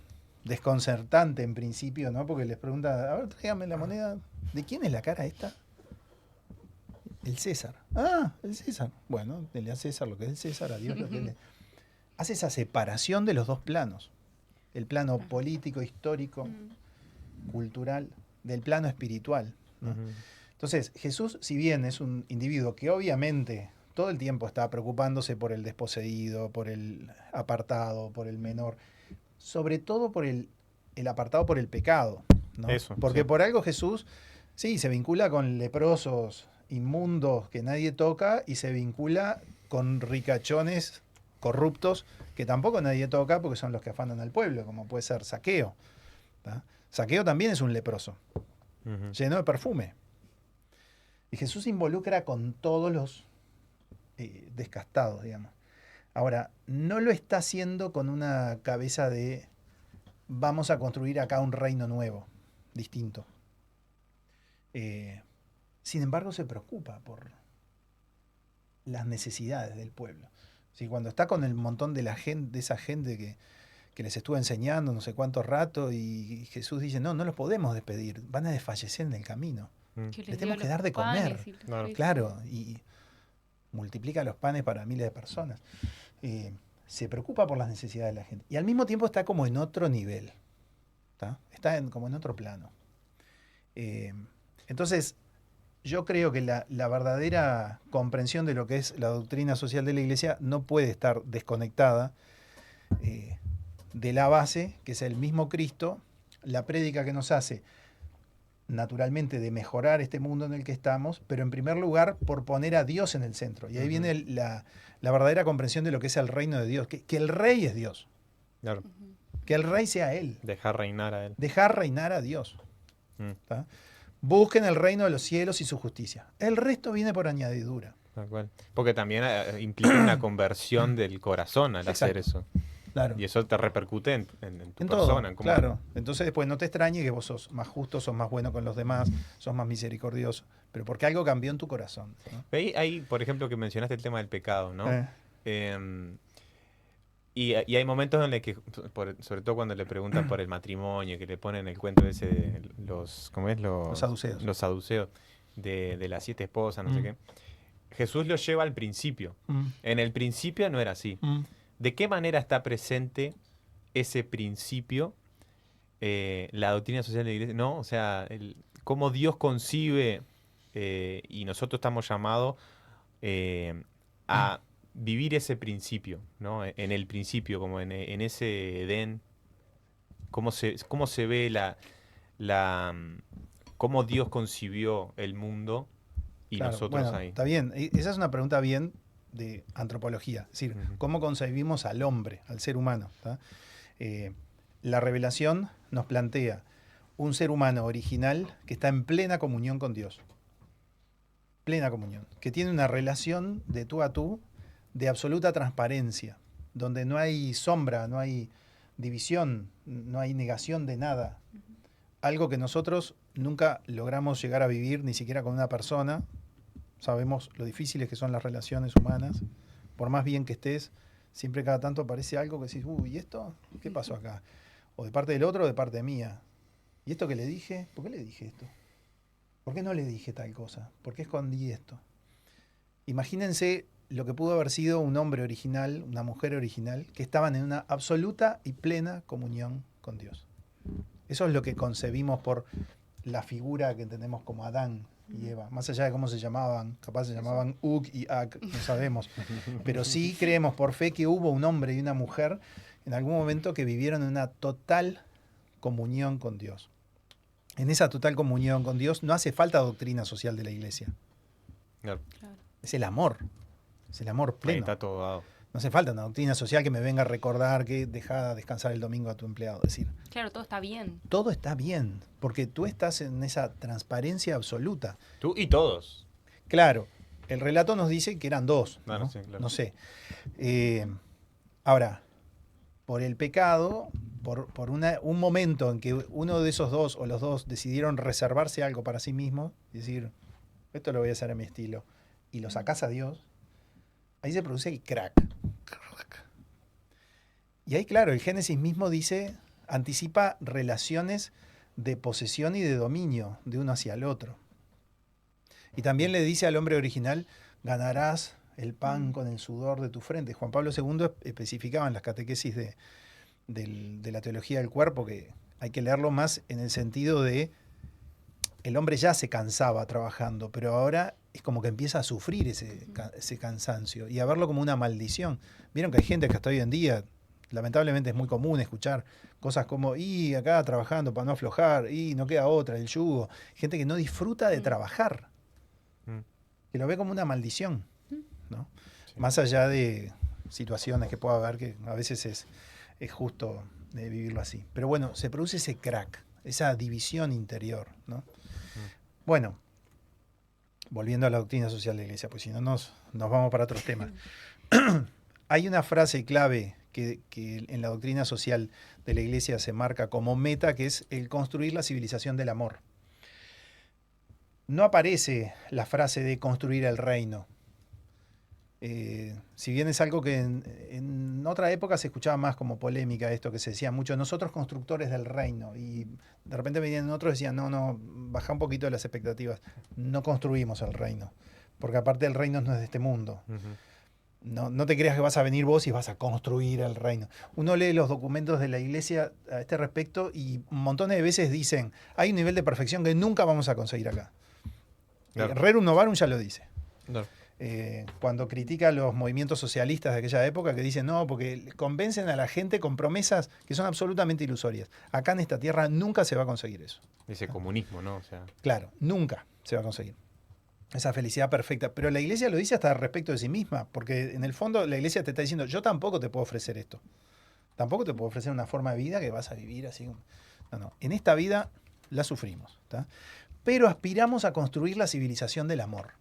desconcertante en principio, ¿no? Porque les pregunta, a ver, tráigame la moneda. ¿De quién es la cara esta? El César. Ah, el César. Bueno, dele a César lo que es el César, a Dios lo que es. Hace esa separación de los dos planos. El plano político, histórico, cultural, del plano espiritual, ¿no? Entonces, Jesús, si bien es un individuo que obviamente todo el tiempo está preocupándose por el desposeído, por el apartado, por el menor, sobre todo por el apartado por el pecado, ¿no? Eso, Porque sí. por algo Jesús, sí, se vincula con leprosos, inmundos que nadie toca, y se vincula con ricachones corruptos que tampoco nadie toca porque son los que afanan al pueblo, como puede ser Zaqueo. ¿tá? Zaqueo también es un leproso, lleno de perfume. Y Jesús se involucra con todos los descastados, digamos. Ahora, no lo está haciendo con una cabeza de vamos a construir acá un reino nuevo, distinto. Sin embargo, se preocupa por las necesidades del pueblo. ¿Sí? Cuando está con el montón de esa gente que les estuvo enseñando no sé cuánto rato, y Jesús dice, no los podemos despedir, van a desfallecer en el camino. Les tenemos que dar de comer. Claro, y multiplica los panes para miles de personas. Se preocupa por las necesidades de la gente. Y al mismo tiempo está como en otro nivel. Está como en otro plano. Entonces, yo creo que la verdadera comprensión de lo que es la doctrina social de la Iglesia no puede estar desconectada de la base, que es el mismo Cristo, la prédica que nos hace, naturalmente, de mejorar este mundo en el que estamos, pero en primer lugar por poner a Dios en el centro. Y ahí viene la verdadera comprensión de lo que es el reino de Dios, que el rey es Dios. Claro. Que el rey sea Él. Dejar reinar a él. Dejar reinar a Dios. Mm. ¿Tá? Busquen el reino de los cielos y su justicia. El resto viene por añadidura. Tal cual. Porque también implica una conversión del corazón al hacer eso. Claro. Y eso te repercute en tu En persona. todo, en cómo- claro. Entonces después no te extrañe que vos sos más justo, sos más bueno con los demás, sos más misericordioso. Pero porque algo cambió en tu corazón. ¿no? Ahí, por ejemplo, que mencionaste el tema del pecado, ¿no? Y hay momentos en los que, sobre todo cuando le preguntan por el matrimonio, que le ponen el cuento ese de los, ¿cómo es? Los saduceos. Los saduceos, de las 7 esposas, no sé qué. Jesús los lleva al principio. En el principio no era así. ¿De qué manera está presente ese principio, la doctrina social de la Iglesia? ¿No? O sea, cómo Dios concibe, y nosotros estamos llamados a vivir ese principio, ¿no? En el principio, como en ese Edén, cómo se ve cómo Dios concibió el mundo y Claro, nosotros bueno, ahí. está bien. Esa es una pregunta bien de antropología. Es decir, ¿cómo concebimos al hombre, al ser humano? ¿Tá? La revelación nos plantea un ser humano original que está en plena comunión con Dios. Plena comunión. Que tiene una relación de tú a tú de absoluta transparencia, donde no hay sombra, no hay división, no hay negación de nada. Algo que nosotros nunca logramos llegar a vivir, ni siquiera con una persona. Sabemos lo difíciles que son las relaciones humanas. Por más bien que estés, siempre cada tanto aparece algo que decís, uy, ¿y esto? ¿Qué pasó acá? O de parte del otro o de parte mía. ¿Y esto que le dije? ¿Por qué le dije esto? ¿Por qué no le dije tal cosa? ¿Por qué escondí esto? Imagínense lo que pudo haber sido un hombre original, una mujer original, que estaban en una absoluta y plena comunión con Dios. Eso es lo que concebimos por la figura que entendemos como Adán y Eva. Más allá de cómo se llamaban, capaz se llamaban Ug y Ak, no sabemos. Pero sí creemos por fe que hubo un hombre y una mujer en algún momento que vivieron en una total comunión con Dios. En esa total comunión con Dios no hace falta doctrina social de la Iglesia. Claro. Es el amor. Es el amor Ahí pleno. está todo dado. No hace falta una doctrina social que me venga a recordar que deja descansar el domingo a tu empleado. Es decir, Claro, todo está bien. todo está bien, porque tú estás en esa transparencia absoluta. Tú y todos. Claro, el relato nos dice que eran dos. Bueno, ¿no? sí, claro. No sé. Ahora, por el pecado, por un momento en que uno de esos dos o los dos decidieron reservarse algo para sí mismos, y decir, esto lo voy a hacer a mi estilo, y lo sacás a Dios, ahí se produce el crack. Y ahí, claro, el Génesis mismo dice, anticipa relaciones de posesión y de dominio de uno hacia el otro. Y también le dice al hombre original, ganarás el pan con el sudor de tu frente. Juan Pablo II especificaba en las catequesis de la teología del cuerpo que hay que leerlo más en el sentido de el hombre ya se cansaba trabajando, pero ahora es como que empieza a sufrir ese cansancio y a verlo como una maldición. Vieron que hay gente que hasta hoy en día, lamentablemente es muy común escuchar cosas como, y acá trabajando para no aflojar, y no queda otra, el yugo. Gente que no disfruta de trabajar, que lo ve como una maldición, ¿no? Sí. Más allá de situaciones que pueda haber que a veces es justo vivirlo así. Pero bueno, se produce ese crack, esa división interior, ¿no? Bueno, volviendo a la doctrina social de la Iglesia, pues si no nos vamos para otros temas. Hay una frase clave que en la doctrina social de la Iglesia se marca como meta, que es el construir la civilización del amor. No aparece la frase de construir el reino. Si bien es algo que en otra época se escuchaba más como polémica, esto que se decía mucho, nosotros constructores del reino, y de repente venían otros y decían, no, baja un poquito las expectativas, no construimos el reino, porque aparte el reino no es de este mundo. no te creas que vas a venir vos y vas a construir el reino. Uno lee los documentos de la iglesia a este respecto y montones de veces dicen, hay un nivel de perfección que nunca vamos a conseguir acá. Claro. Rerum Novarum ya lo dice. Claro. Cuando critica los movimientos socialistas de aquella época, que dicen, no, porque convencen a la gente con promesas que son absolutamente ilusorias. Acá en esta tierra nunca se va a conseguir eso. Ese comunismo, ¿no? O sea, Claro, nunca se va a conseguir esa felicidad perfecta. Pero la iglesia lo dice hasta respecto de sí misma, porque en el fondo la iglesia te está diciendo, yo tampoco te puedo ofrecer esto. Tampoco te puedo ofrecer una forma de vida que vas a vivir así. No. En esta vida la sufrimos, ¿tá? Pero aspiramos a construir la civilización del amor.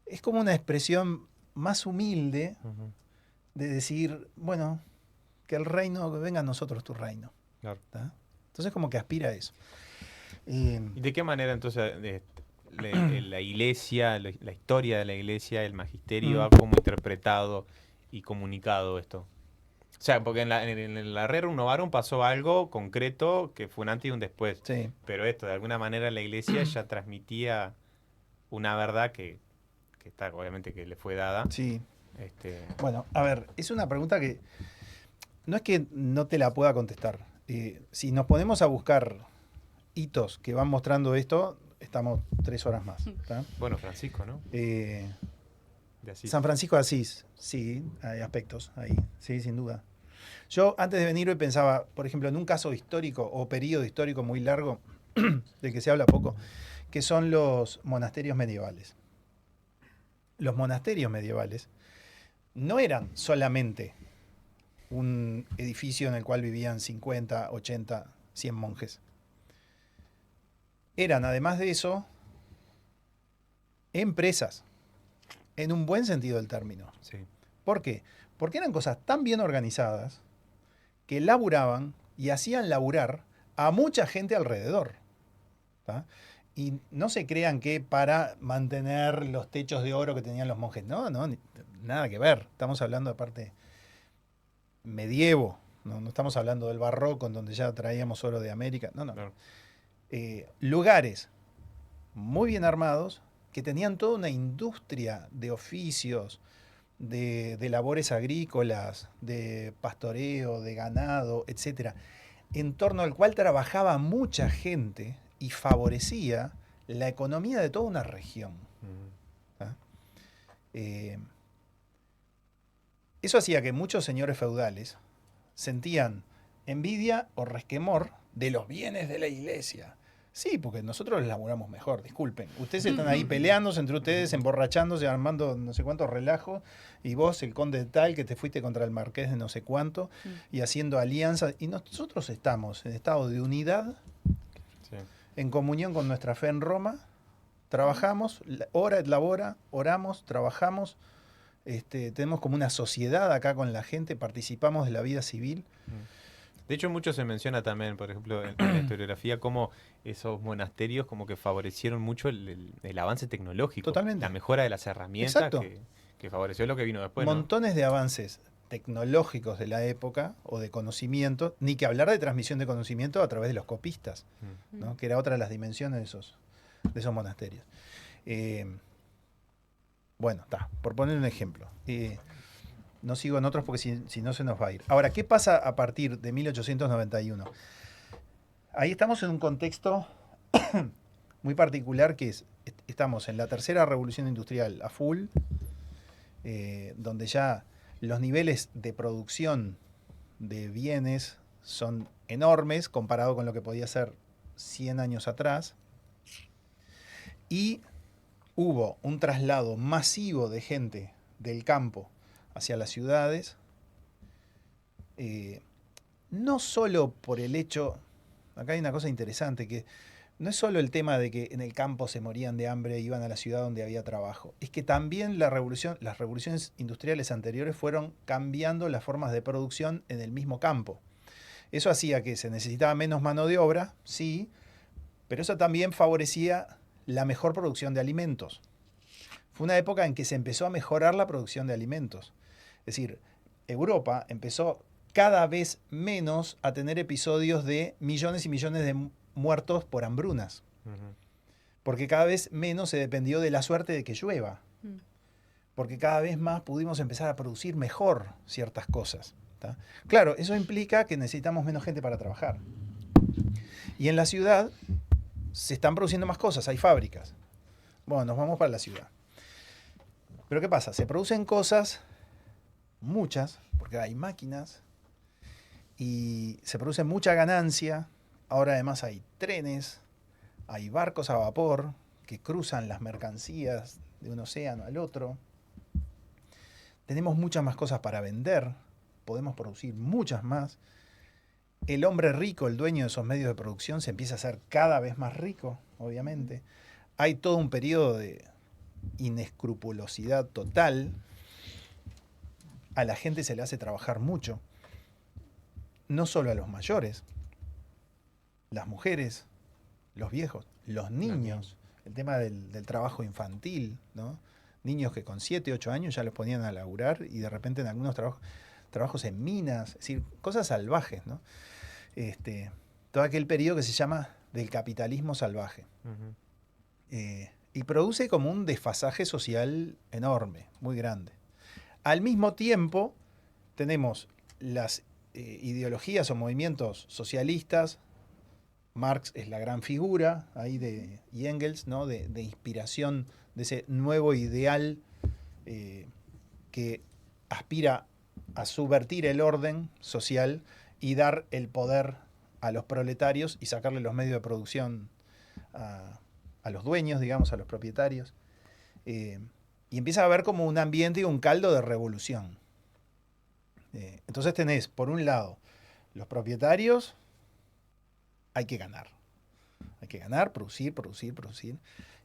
Es como una expresión más humilde de decir, bueno, que el reino, que venga a nosotros tu reino. claro. ¿Tá? Entonces como que aspira a eso. ¿Y de qué manera entonces la iglesia, la historia de la iglesia, el magisterio ha como interpretado y comunicado esto? O sea, porque en la Rerum Novarum pasó algo concreto que fue un antes y un después. Sí. Pero esto, de alguna manera, la iglesia ya transmitía una verdad que está, obviamente, que le fue dada. Sí. Este, Bueno, a ver, es una pregunta que no es que no te la pueda contestar. Si nos ponemos a buscar hitos que van mostrando esto, estamos 3 horas más. ¿Tá? bueno, Francisco, ¿no? Eh, De Asís. San Francisco de Asís, sí, hay aspectos ahí, sí, sin duda. Yo antes de venir hoy pensaba, por ejemplo, en un caso histórico o periodo histórico muy largo, del que se habla poco, que son los monasterios medievales. Los monasterios medievales no eran solamente un edificio en el cual vivían 50, 80, 100 monjes. Eran, además de eso, empresas, en un buen sentido del término. Sí. ¿Por qué? Porque eran cosas tan bien organizadas que laburaban y hacían laburar a mucha gente alrededor. ¿Tá? Y no se crean que para mantener los techos de oro que tenían los monjes. No, nada que ver. Estamos hablando de parte medievo. No estamos hablando del barroco, en donde ya traíamos oro de América. No. Claro. Lugares muy bien armados que tenían toda una industria de oficios, de labores agrícolas, de pastoreo, de ganado, etcétera, en torno al cual trabajaba mucha gente y favorecía la economía de toda una región. ¿Ah? Eso hacía que muchos señores feudales sentían envidia o resquemor de los bienes de la iglesia. Sí, porque nosotros les laburamos mejor, disculpen. Ustedes están ahí peleándose entre ustedes, emborrachándose, armando no sé cuánto relajo, y vos, el conde de tal, que te fuiste contra el marqués de no sé cuánto, y haciendo alianzas. Y nosotros estamos en estado de unidad, Sí. en comunión con nuestra fe en Roma, trabajamos, hora et labora, oramos, trabajamos, tenemos como una sociedad acá con la gente, participamos de la vida civil. De hecho, mucho se menciona también, por ejemplo, en la historiografía, cómo esos monasterios como que favorecieron mucho el avance tecnológico. Totalmente. La mejora de las herramientas Exacto. que favoreció lo que vino después, ¿no? Montones de avances tecnológicos de la época o de conocimiento, ni que hablar de transmisión de conocimiento a través de los copistas, ¿no? Que era otra de las dimensiones de esos monasterios. Bueno, por poner un ejemplo. No sigo en otros porque si no se nos va a ir. Ahora, ¿qué pasa a partir de 1891? Ahí estamos en un contexto muy particular que estamos en la tercera revolución industrial a full, donde ya los niveles de producción de bienes son enormes comparado con lo que podía ser 100 años atrás. Y hubo un traslado masivo de gente del campo hacia las ciudades, no solo por el hecho, acá hay una cosa interesante, que no es solo el tema de que en el campo se morían de hambre e iban a la ciudad donde había trabajo, es que también las revoluciones industriales anteriores fueron cambiando las formas de producción en el mismo campo. Eso hacía que se necesitaba menos mano de obra, sí, pero eso también favorecía la mejor producción de alimentos. Fue una época en que se empezó a mejorar la producción de alimentos. Es decir, Europa empezó cada vez menos a tener episodios de millones y millones de muertos por hambrunas. Porque cada vez menos se dependió de la suerte de que llueva. porque cada vez más pudimos empezar a producir mejor ciertas cosas. ¿Tá? Claro, eso implica que necesitamos menos gente para trabajar. Y en la ciudad se están produciendo más cosas, hay fábricas. Bueno, nos vamos para la ciudad. Pero ¿qué pasa? Se producen cosas, muchas, porque hay máquinas, y se produce mucha ganancia. Ahora además hay trenes, hay barcos a vapor que cruzan las mercancías de un océano al otro. Tenemos muchas más cosas para vender, podemos producir muchas más. El hombre rico, el dueño de esos medios de producción, se empieza a hacer cada vez más rico, obviamente. Hay todo un periodo de inescrupulosidad total. A la gente se le hace trabajar mucho. No solo a los mayores, las mujeres, los viejos, los niños. El tema del trabajo infantil, ¿no? Niños que con 7, 8 años ya los ponían a laburar y de repente en algunos trabajos en minas, es decir, cosas salvajes, ¿no? Todo aquel periodo que se llama del capitalismo salvaje. Y produce como un desfasaje social enorme, muy grande. Al mismo tiempo, tenemos las ideologías o movimientos socialistas. Marx es la gran figura ahí y Engels, ¿no? de inspiración de ese nuevo ideal que aspira a subvertir el orden social y dar el poder a los proletarios y sacarle los medios de producción a los dueños, digamos, a los propietarios. Y empieza a haber como un ambiente y un caldo de revolución. Entonces tenés, por un lado, los propietarios, hay que ganar. Hay que ganar, producir.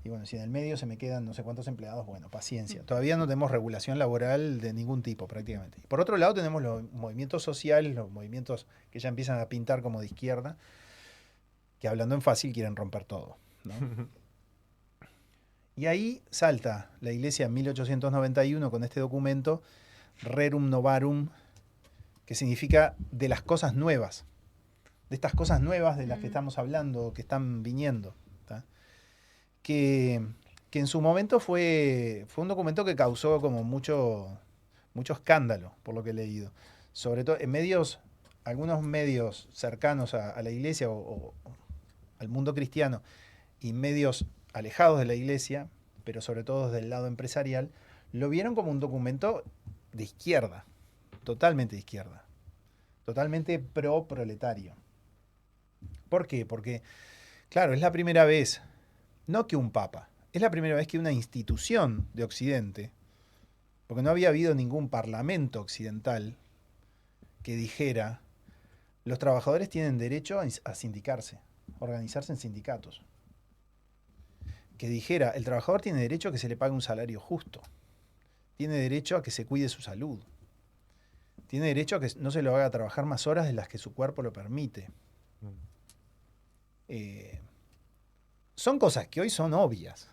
Y bueno, si en el medio se me quedan no sé cuántos empleados, bueno, paciencia. Todavía no tenemos regulación laboral de ningún tipo prácticamente. Por otro lado tenemos los movimientos sociales, los movimientos que ya empiezan a pintar como de izquierda, que hablando en fácil quieren romper todo, ¿no? Y ahí salta la Iglesia en 1891 con este documento, Rerum Novarum, que significa de las cosas nuevas, de estas cosas nuevas de las que estamos hablando, que están viniendo. ¿Tá? Que en su momento fue un documento que causó como mucho escándalo, por lo que he leído. Sobre todo en algunos medios cercanos a la Iglesia o al mundo cristiano y medios alejados de la Iglesia, pero sobre todo del lado empresarial, lo vieron como un documento de izquierda, totalmente de izquierda, totalmente pro-proletario. ¿Por qué? Porque, claro, es la primera vez, no que un papa, es la primera vez que una institución de Occidente, porque no había habido ningún parlamento occidental que dijera, los trabajadores tienen derecho a sindicarse, a organizarse en sindicatos. Que dijera, el trabajador tiene derecho a que se le pague un salario justo, tiene derecho a que se cuide su salud, tiene derecho a que no se lo haga trabajar más horas de las que su cuerpo lo permite. Son cosas que hoy son obvias,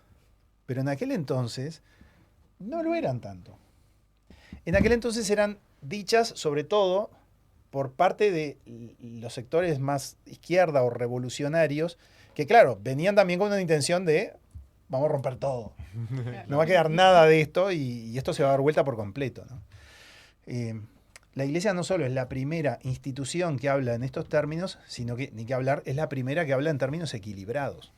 pero en aquel entonces no lo eran tanto. En aquel entonces eran dichas sobre todo por parte de los sectores más izquierda o revolucionarios, que claro, venían también con una intención de vamos a romper todo. No va a quedar nada de esto y esto se va a dar vuelta por completo, ¿no? La Iglesia no solo es la primera institución que habla en estos términos, sino que, ni que hablar, es la primera que habla en términos equilibrados.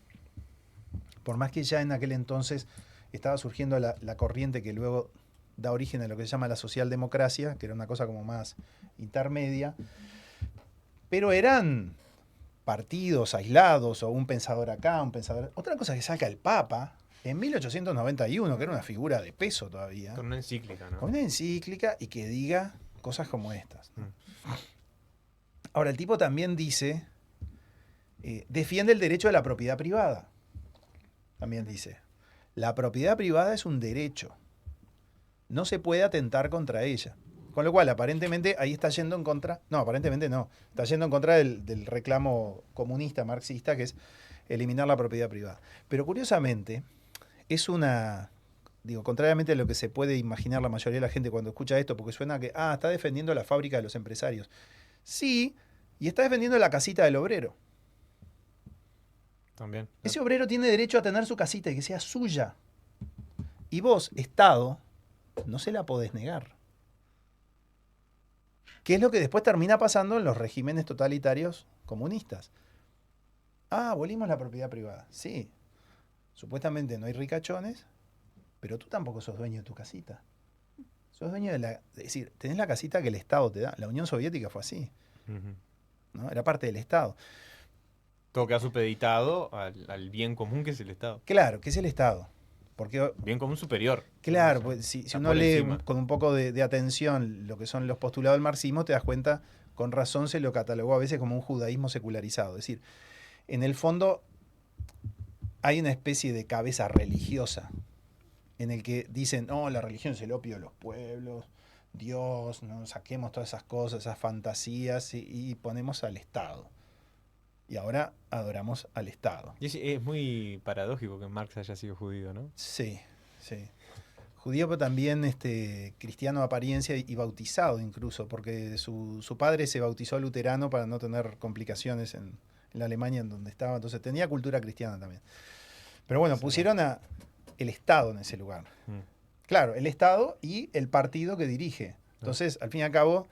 Por más que ya en aquel entonces estaba surgiendo la corriente que luego da origen a lo que se llama la socialdemocracia, que era una cosa como más intermedia, pero eran partidos aislados o un pensador acá, un pensador... Otra cosa que saca el Papa en 1891, que era una figura de peso todavía. Con una encíclica, ¿no? Con una encíclica y que diga cosas como estas. Ahora, el tipo también dice, defiende el derecho a la propiedad privada. También dice, la propiedad privada es un derecho. No se puede atentar contra ella. Con lo cual, aparentemente, ahí está yendo en contra... No, aparentemente no. Está yendo en contra del reclamo comunista, marxista, que es eliminar la propiedad privada. Pero curiosamente, es una... Digo, contrariamente a lo que se puede imaginar la mayoría de la gente cuando escucha esto, porque suena que, está defendiendo la fábrica de los empresarios. Sí, y está defendiendo la casita del obrero. También. Ese obrero tiene derecho a tener su casita y que sea suya. Y vos, Estado, no se la podés negar. ¿Qué es lo que después termina pasando en los regímenes totalitarios comunistas? Abolimos la propiedad privada. Sí, supuestamente no hay ricachones, pero tú tampoco sos dueño de tu casita. Sos dueño de es decir, tenés la casita que el Estado te da. La Unión Soviética fue así, ¿no? Era parte del Estado. Todo queda supeditado al bien común que es el Estado. Claro, que es el Estado. Porque, bien común superior. Claro, pues, si uno lee con un poco de atención lo que son los postulados del marxismo, te das cuenta, con razón se lo catalogó a veces como un judaísmo secularizado. Es decir, en el fondo hay una especie de cabeza religiosa en el que dicen, no, la religión es el opio de los pueblos, Dios, no saquemos todas esas cosas, esas fantasías y ponemos al Estado. Y ahora adoramos al Estado. Y es muy paradójico que Marx haya sido judío, ¿no? Sí, sí. Judío, pero también cristiano de apariencia y bautizado incluso, porque su padre se bautizó luterano para no tener complicaciones en la Alemania en donde estaba. Entonces tenía cultura cristiana también. Pero bueno, pusieron el Estado en ese lugar. Claro, el Estado y el partido que dirige. Entonces, al fin y al cabo,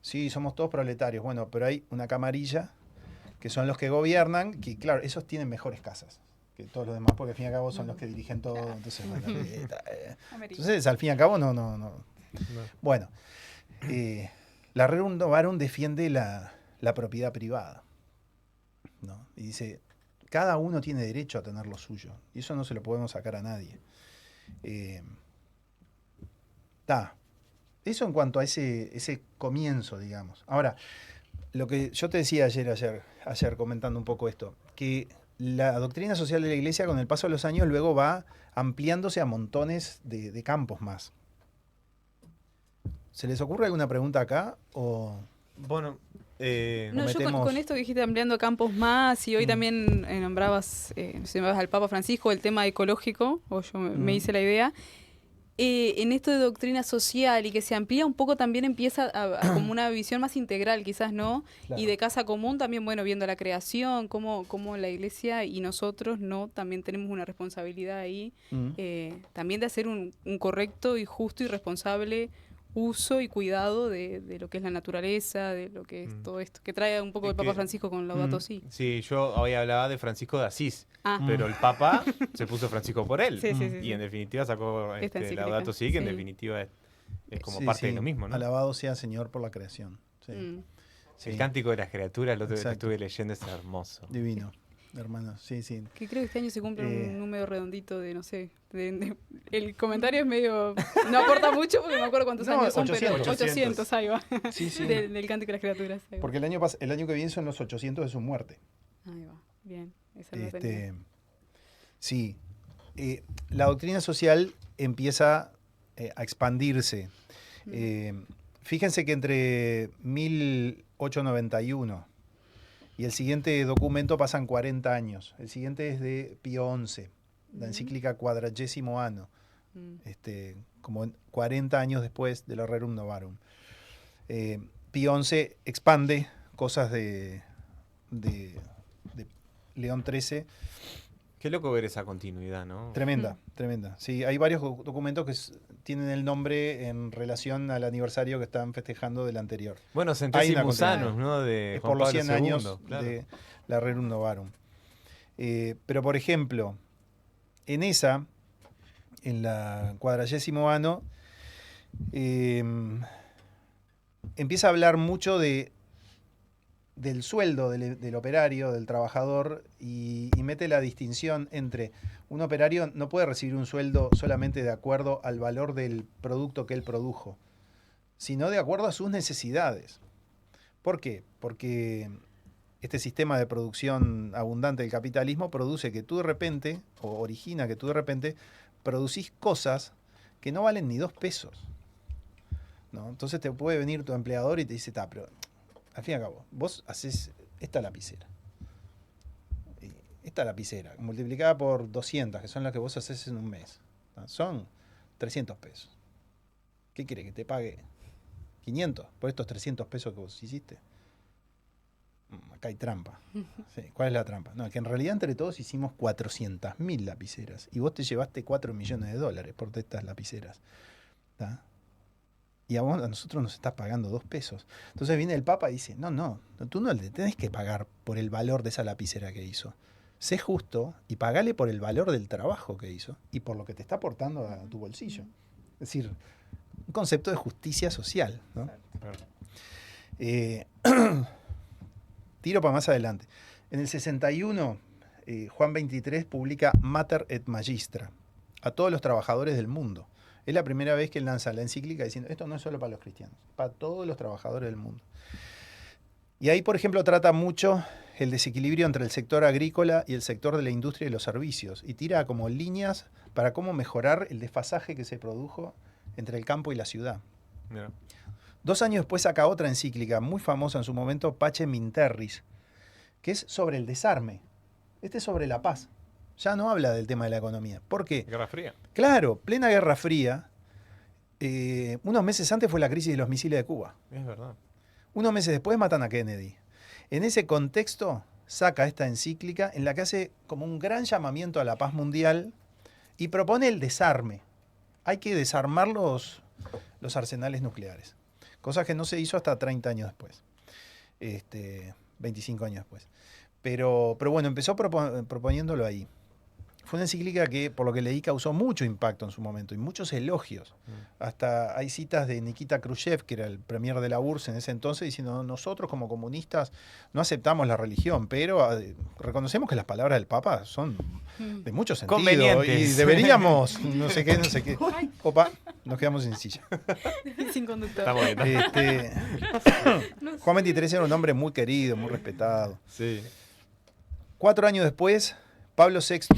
sí, somos todos proletarios. Bueno, pero hay una camarilla que son los que gobiernan, que claro, esos tienen mejores casas que todos los demás, porque al fin y al cabo son los que dirigen todo. Entonces, entonces al fin y al cabo, no. Bueno, la Rerum Novarum defiende la propiedad privada, ¿no? Y dice, cada uno tiene derecho a tener lo suyo, y eso no se lo podemos sacar a nadie. Eso en cuanto a ese comienzo, digamos. Ahora, lo que yo te decía ayer comentando un poco esto, que la doctrina social de la Iglesia con el paso de los años luego va ampliándose a montones de campos más. ¿Se les ocurre alguna pregunta acá? O bueno, no, yo con esto que dijiste ampliando campos más, y hoy también nombrabas al Papa Francisco, el tema ecológico, o yo me hice la idea. En esto de doctrina social y que se amplía un poco, también empieza como una visión más integral, quizás, ¿no? Claro. Y de casa común también, bueno, viendo la creación, cómo la Iglesia y nosotros, ¿no? También tenemos una responsabilidad ahí, también de hacer un correcto y justo y responsable uso y cuidado de lo que es la naturaleza, de lo que es todo esto, que trae un poco el Papa Francisco con Laudato Si. Sí, yo hoy hablaba de Francisco de Asís, pero el Papa se puso Francisco por él, y en definitiva sacó Laudato Si, que en definitiva es como parte de lo mismo, ¿no? Alabado sea Señor por la creación. El cántico de las criaturas, lo que estuve leyendo, es hermoso. Divino. Hermano, sí. Que creo que este año se cumple un número redondito de, no sé, el comentario es medio, no aporta mucho porque no me acuerdo cuántos años son, 800. pero 800, ahí va, sí. del Cántico de las Criaturas. Porque el año que viene son los 800 de su muerte. Ahí va, bien, esa no tenía. Sí, la doctrina social empieza a expandirse. Fíjense que entre 1891 y el siguiente documento pasan 40 años. El siguiente es de Pío XI, la encíclica Quadragesimo Anno, como 40 años después de la Rerum Novarum. Pío XI expande cosas de León XIII. Qué loco ver esa continuidad, ¿no? Tremenda. Sí, hay varios documentos que tienen el nombre en relación al aniversario que están festejando del anterior. Bueno, Centésimos Años, ¿no? De por los 100 años de la Rerum Novarum. Pero, por ejemplo, en la Quadragesimo Anno, empieza a hablar mucho del sueldo del operario, del trabajador, y mete la distinción entre un operario no puede recibir un sueldo solamente de acuerdo al valor del producto que él produjo, sino de acuerdo a sus necesidades. ¿Por qué? Porque este sistema de producción abundante del capitalismo produce que tú de repente, o origina que tú de repente, producís cosas que no valen ni 2 pesos. ¿No? Entonces te puede venir tu empleador y te dice, pero al fin y al cabo, vos haces esta lapicera. Esta lapicera, multiplicada por 200, que son las que vos haces en un mes. Son 300 pesos. ¿Qué quiere? ¿Que te pague 500 por estos 300 pesos que vos hiciste? Acá hay trampa. Sí, ¿cuál es la trampa? No, que en realidad entre todos hicimos 400.000 lapiceras y vos te llevaste $4 millones por estas lapiceras. ¿tá? Y a nosotros nos estás pagando 2 pesos. Entonces viene el Papa y dice, no, tú no le tenés que pagar por el valor de esa lapicera que hizo. Sé justo y pagale por el valor del trabajo que hizo y por lo que te está aportando a tu bolsillo. Es decir, un concepto de justicia social, ¿no? Tiro para más adelante. En el 61, Juan XXIII publica Mater et Magistra a todos los trabajadores del mundo. Es la primera vez que él lanza la encíclica diciendo, esto no es solo para los cristianos, para todos los trabajadores del mundo. Y ahí, por ejemplo, trata mucho el desequilibrio entre el sector agrícola y el sector de la industria y los servicios, y tira como líneas para cómo mejorar el desfasaje que se produjo entre el campo y la ciudad. Mira. 2 años después saca otra encíclica muy famosa en su momento, Pacem in Terris, que es sobre el desarme. Este es sobre la paz. Ya no habla del tema de la economía. ¿Por qué? Guerra Fría. Claro, plena Guerra Fría. Unos meses antes fue la crisis de los misiles de Cuba. Es verdad. Unos meses después matan a Kennedy. En ese contexto saca esta encíclica en la que hace como un gran llamamiento a la paz mundial y propone el desarme. Hay que desarmar los arsenales nucleares. Cosa que no se hizo hasta 30 años después. 25 años después. Pero bueno, empezó proponiéndolo ahí. Fue una encíclica que, por lo que leí, causó mucho impacto en su momento y muchos elogios. Hasta hay citas de Nikita Khrushchev, que era el premier de la URSS en ese entonces, diciendo, nosotros como comunistas no aceptamos la religión, pero reconocemos que las palabras del Papa son de mucho sentido Convenientes. y deberíamos, no sé qué. Opa, nos quedamos sin silla. Sin conductor. Está muy bien. Juan XXIII era un hombre muy querido, muy respetado. Sí. 4 años después, Pablo VI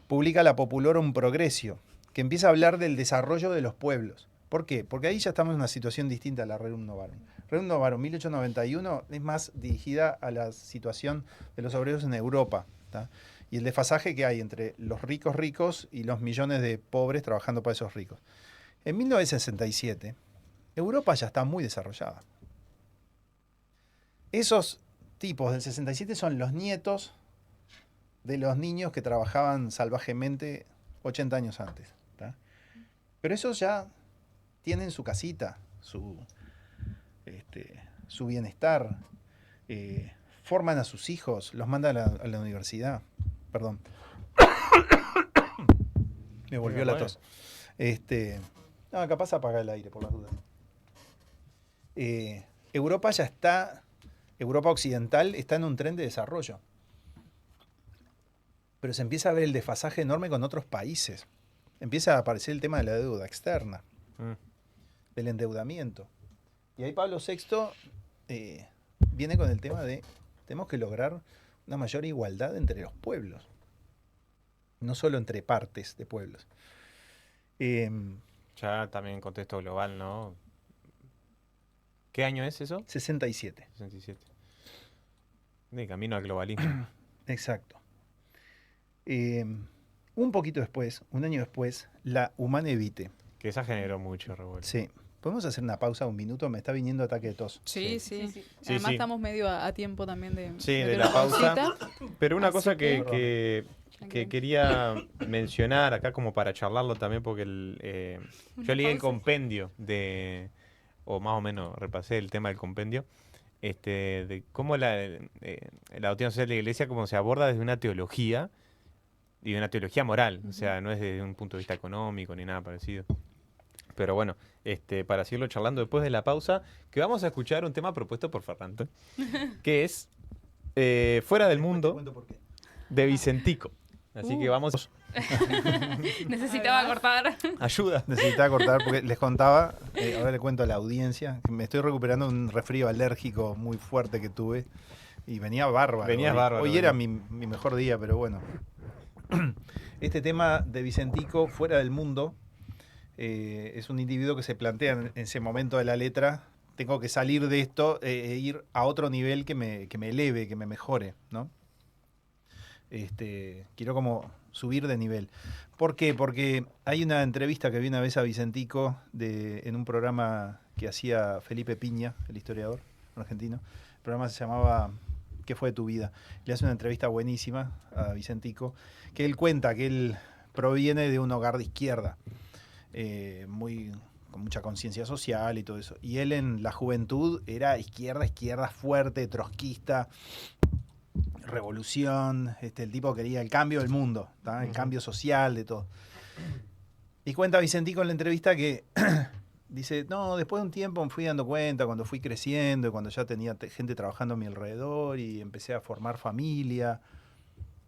publica la Populorum Progressio, que empieza a hablar del desarrollo de los pueblos. ¿Por qué? Porque ahí ya estamos en una situación distinta a la Rerum Novarum. Rerum Novarum 1891 es más dirigida a la situación de los obreros en Europa, ¿tá? Y el desfasaje que hay entre los ricos y los millones de pobres trabajando para esos ricos. En 1967, Europa ya está muy desarrollada. Esos tipos del 67 son los nietos de los niños que trabajaban salvajemente 80 años antes, ¿tá? Pero esos ya tienen su casita, su bienestar, forman a sus hijos, los mandan a la universidad. Perdón. Me volvió la tos. No, capaz apagar el aire por las dudas. Europa ya está, Europa occidental está en un tren de desarrollo. Pero se empieza a ver el desfasaje enorme con otros países. Empieza a aparecer el tema de la deuda externa, del endeudamiento. Y ahí Pablo VI viene con el tema de tenemos que lograr una mayor igualdad entre los pueblos, no solo entre partes de pueblos. Ya también en contexto global, ¿no? ¿Qué año es eso? 67. 67. De camino al globalismo. Exacto. Un poquito después, un año después, la Humane Vitae. Que esa generó mucho revuelo. Sí. ¿Podemos hacer una pausa un minuto? Me está viniendo ataque de tos. Sí. Sí, Además sí. estamos medio a tiempo también de De la pausa. Pero una Así cosa que- que quería mencionar acá como para charlarlo también, porque yo leí el compendio o más o menos repasé el tema del compendio, de cómo la doctrina social de la Iglesia como se aborda desde una teología y de una teología moral, o sea, no es desde un punto de vista económico ni nada parecido. Pero bueno, para seguirlo charlando después de la pausa, que vamos a escuchar un tema propuesto por Ferrante, que es Fuera del Mundo, de Vicentico. Así que vamos. Necesitaba cortar. Ayuda. Necesitaba cortar porque les contaba, ahora le cuento a la audiencia, que me estoy recuperando de un resfrío alérgico muy fuerte que tuve y venía bárbaro. Venías bárbaro. Hoy era mi mejor día, pero bueno. Este tema de Vicentico, Fuera del Mundo, es un individuo que se plantea en ese momento de la letra, tengo que salir de esto e ir a otro nivel que me eleve, que me mejore, ¿no? Quiero como subir de nivel. ¿Por qué? Porque hay una entrevista que vi una vez a Vicentico en un programa que hacía Felipe Piña, el historiador argentino. El programa se llamaba ¿Qué fue de tu vida? Le hace una entrevista buenísima a Vicentico, que él cuenta que él proviene de un hogar de izquierda. con mucha conciencia social y todo eso. Y él en la juventud era izquierda fuerte, trotskista, revolución, el tipo quería el cambio del mundo, ¿tá? El cambio social, de todo. Y cuenta Vicentico en la entrevista que dice, no, después de un tiempo me fui dando cuenta, cuando fui creciendo y cuando ya tenía gente trabajando a mi alrededor y empecé a formar familia,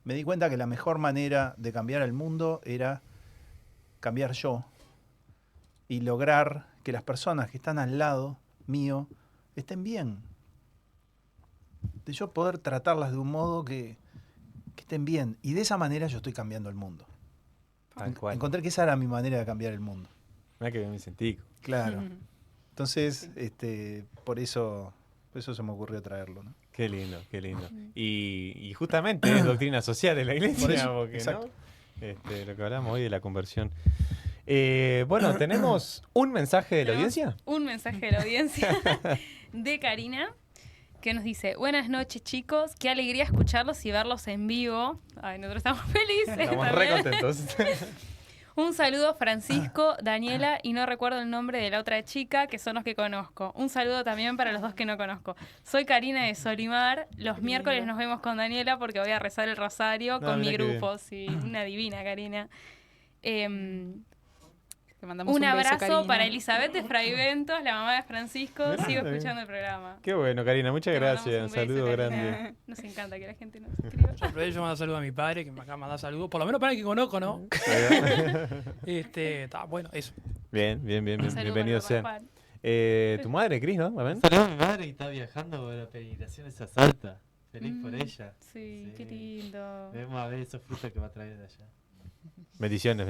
me di cuenta que la mejor manera de cambiar el mundo era cambiar yo y lograr que las personas que están al lado mío estén bien. De yo poder tratarlas de un modo que estén bien. Y de esa manera yo estoy cambiando el mundo. Tal cual. Encontré que esa era mi manera de cambiar el mundo. Mira que bien Vicentico. Claro. Entonces, por eso se me ocurrió traerlo, ¿no? Qué lindo, qué lindo. Y justamente es doctrina social de la iglesia, Por eso, porque, exacto. ¿no? Lo que hablamos hoy de la conversión. Bueno, ¿tenemos un mensaje de la Tenemos audiencia? Un mensaje de la audiencia de Karina, que nos dice: buenas noches, chicos, qué alegría escucharlos y verlos en vivo. Ay, nosotros estamos felices. Estamos re también. contentos. Un saludo Francisco, Daniela y no recuerdo el nombre de la otra chica, que son los que conozco. Un saludo también para los dos que no conozco. Soy Karina de Solimar. Los miércoles nos vemos con Daniela porque voy a rezar el rosario con mi mira qué grupo. Sí, una divina, Karina. Te mandamos Un beso, abrazo Karina. para Elizabeth de Fraiventos, la mamá de Francisco. Mirá, Sigo está bien. escuchando el programa. Qué bueno, Karina, muchas Te gracias. mandamos Un un beso, saludo Karina. grande. Nos encanta que la gente nos escriba. Yo aprovecho mando saludos a mi padre, que acá manda saludos. Por lo menos para el que conozco, ¿no? Está bueno, eso. Bien, Un saludo bienvenidos para sean. Juan. Tu madre, Cris, ¿no? ¿También? Saludos a mi madre que está viajando por la peregrinación de Salta. Feliz por ella. Sí, qué lindo. Debemos a ver esos frutos que va a traer de allá. Bendiciones.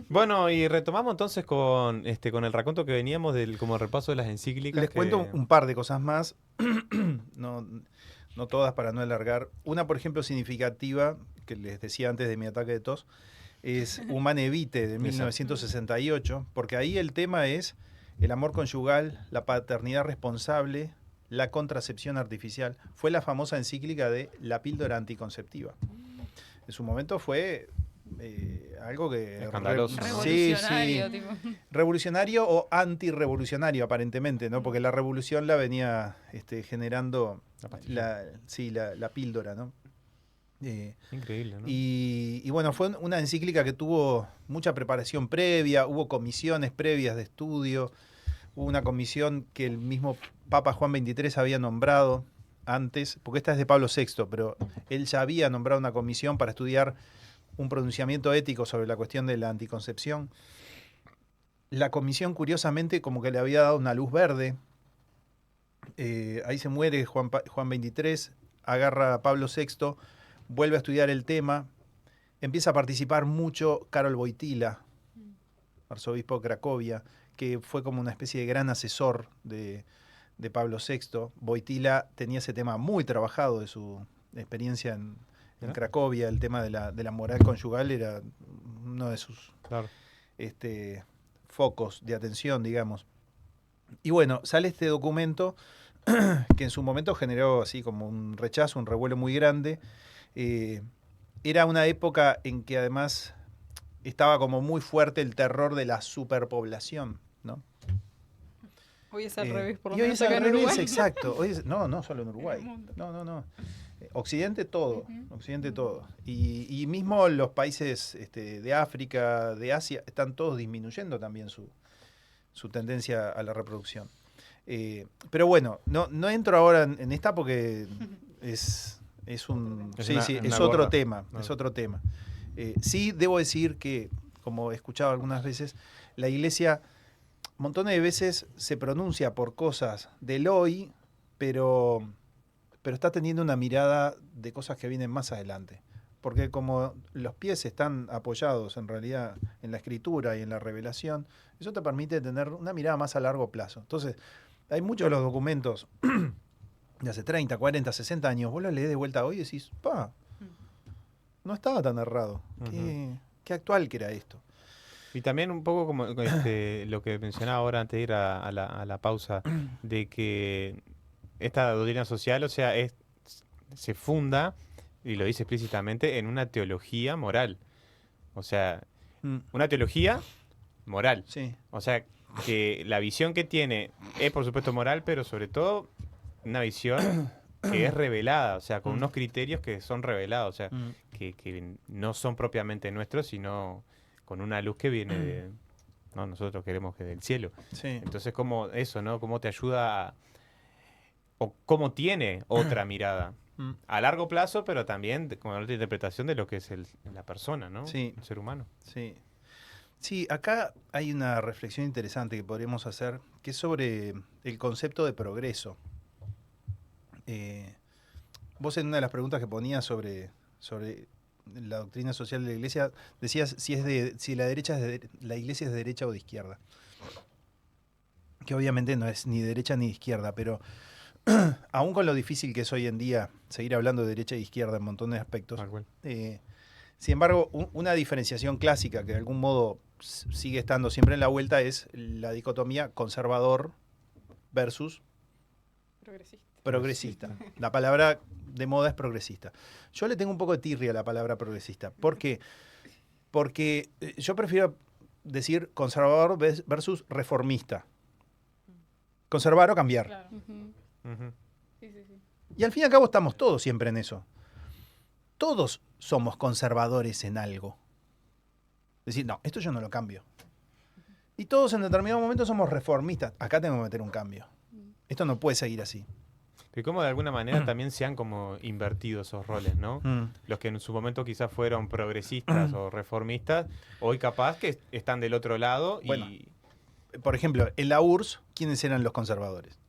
Bueno, y retomamos entonces con el raconto que veníamos del como repaso de las encíclicas. Les cuento un par de cosas más, no todas para no alargar. Una, por ejemplo, significativa, que les decía antes de mi ataque de tos, es Humane Vitae de 1968, porque ahí el tema es el amor conyugal, la paternidad responsable, la contracepción artificial. Fue la famosa encíclica de la píldora anticonceptiva. En su momento fue algo que... Escandaloso, ¿no? Revolucionario, tipo. Revolucionario o antirrevolucionario, aparentemente, ¿no? Porque la revolución la venía generando la píldora, ¿no? Increíble, ¿no? Y bueno, fue una encíclica que tuvo mucha preparación previa, hubo comisiones previas de estudio, hubo una comisión que el mismo Papa Juan XXIII había nombrado antes, porque esta es de Pablo VI, pero él ya había nombrado una comisión para estudiar un pronunciamiento ético sobre la cuestión de la anticoncepción. La comisión, curiosamente, como que le había dado una luz verde. Ahí se muere Juan XXIII, agarra a Pablo VI, vuelve a estudiar el tema, empieza a participar mucho Karol Wojtyła, arzobispo de Cracovia, que fue como una especie de gran asesor de Pablo VI. Wojtyła tenía ese tema muy trabajado de su experiencia en Cracovia. El tema de la moral conyugal era uno de sus focos de atención, digamos. Y bueno, sale este documento que en su momento generó así como un rechazo, un revuelo muy grande. Era una época en que además estaba como muy fuerte el terror de la superpoblación, ¿no? Hoy es al revés, por lo y hoy menos es acá al en revés, Uruguay. exacto. No solo en Uruguay. No. Occidente todo, Occidente todo. Y mismo los países de África, de Asia, están todos disminuyendo también su tendencia a la reproducción. Pero bueno, no entro ahora en esta porque es otro gorra. tema. Es otro tema. Sí, debo decir que, como he escuchado algunas veces, la Iglesia montones de veces se pronuncia por cosas del hoy, pero está teniendo una mirada de cosas que vienen más adelante. Porque como los pies están apoyados en realidad en la escritura y en la revelación, eso te permite tener una mirada más a largo plazo. Entonces, hay muchos de los documentos de hace 30, 40, 60 años, vos los lees de vuelta hoy y decís, no estaba tan errado. Qué actual que era esto. Y también un poco como lo que mencionaba ahora antes de ir a la pausa, de que esta doctrina social, o sea, se funda, y lo dice explícitamente, en una teología moral. O sea, una teología moral. Sí. O sea, que la visión que tiene es, por supuesto, moral, pero sobre todo una visión que es revelada, o sea, con unos criterios que son revelados, o sea, que no son propiamente nuestros, sino con una luz que viene de... No, nosotros queremos que del cielo. Sí. Entonces, como eso, ¿no? Cómo te ayuda o cómo tiene otra mirada. A largo plazo, pero también con otra interpretación de lo que es la persona, ¿no? Sí. El ser humano. Sí. Sí, acá hay una reflexión interesante que podríamos hacer, que es sobre el concepto de progreso. Vos en una de las preguntas que ponías sobre la doctrina social de la Iglesia, decías si la Iglesia es de derecha o de izquierda. Que obviamente no es ni derecha ni izquierda, pero aún con lo difícil que es hoy en día seguir hablando de derecha e izquierda en montones de aspectos, sin embargo, una diferenciación clásica que de algún modo sigue estando siempre en la vuelta es la dicotomía conservador versus progresista. La palabra de moda es progresista. Yo le tengo un poco de tirria a la palabra progresista. ¿Por qué? Porque yo prefiero decir conservador versus reformista. Conservar o cambiar. Claro. Sí. Y al fin y al cabo estamos todos siempre en eso. Todos somos conservadores en algo. Es decir, no, esto yo no lo cambio. Y todos en determinado momento somos reformistas. Acá tengo que meter un cambio. Esto no puede seguir así. Que como de alguna manera también se han como invertido esos roles, ¿no? Los que en su momento quizás fueron progresistas o reformistas, hoy capaz que están del otro lado. Bueno, y por ejemplo, en la URSS, ¿quiénes eran los conservadores?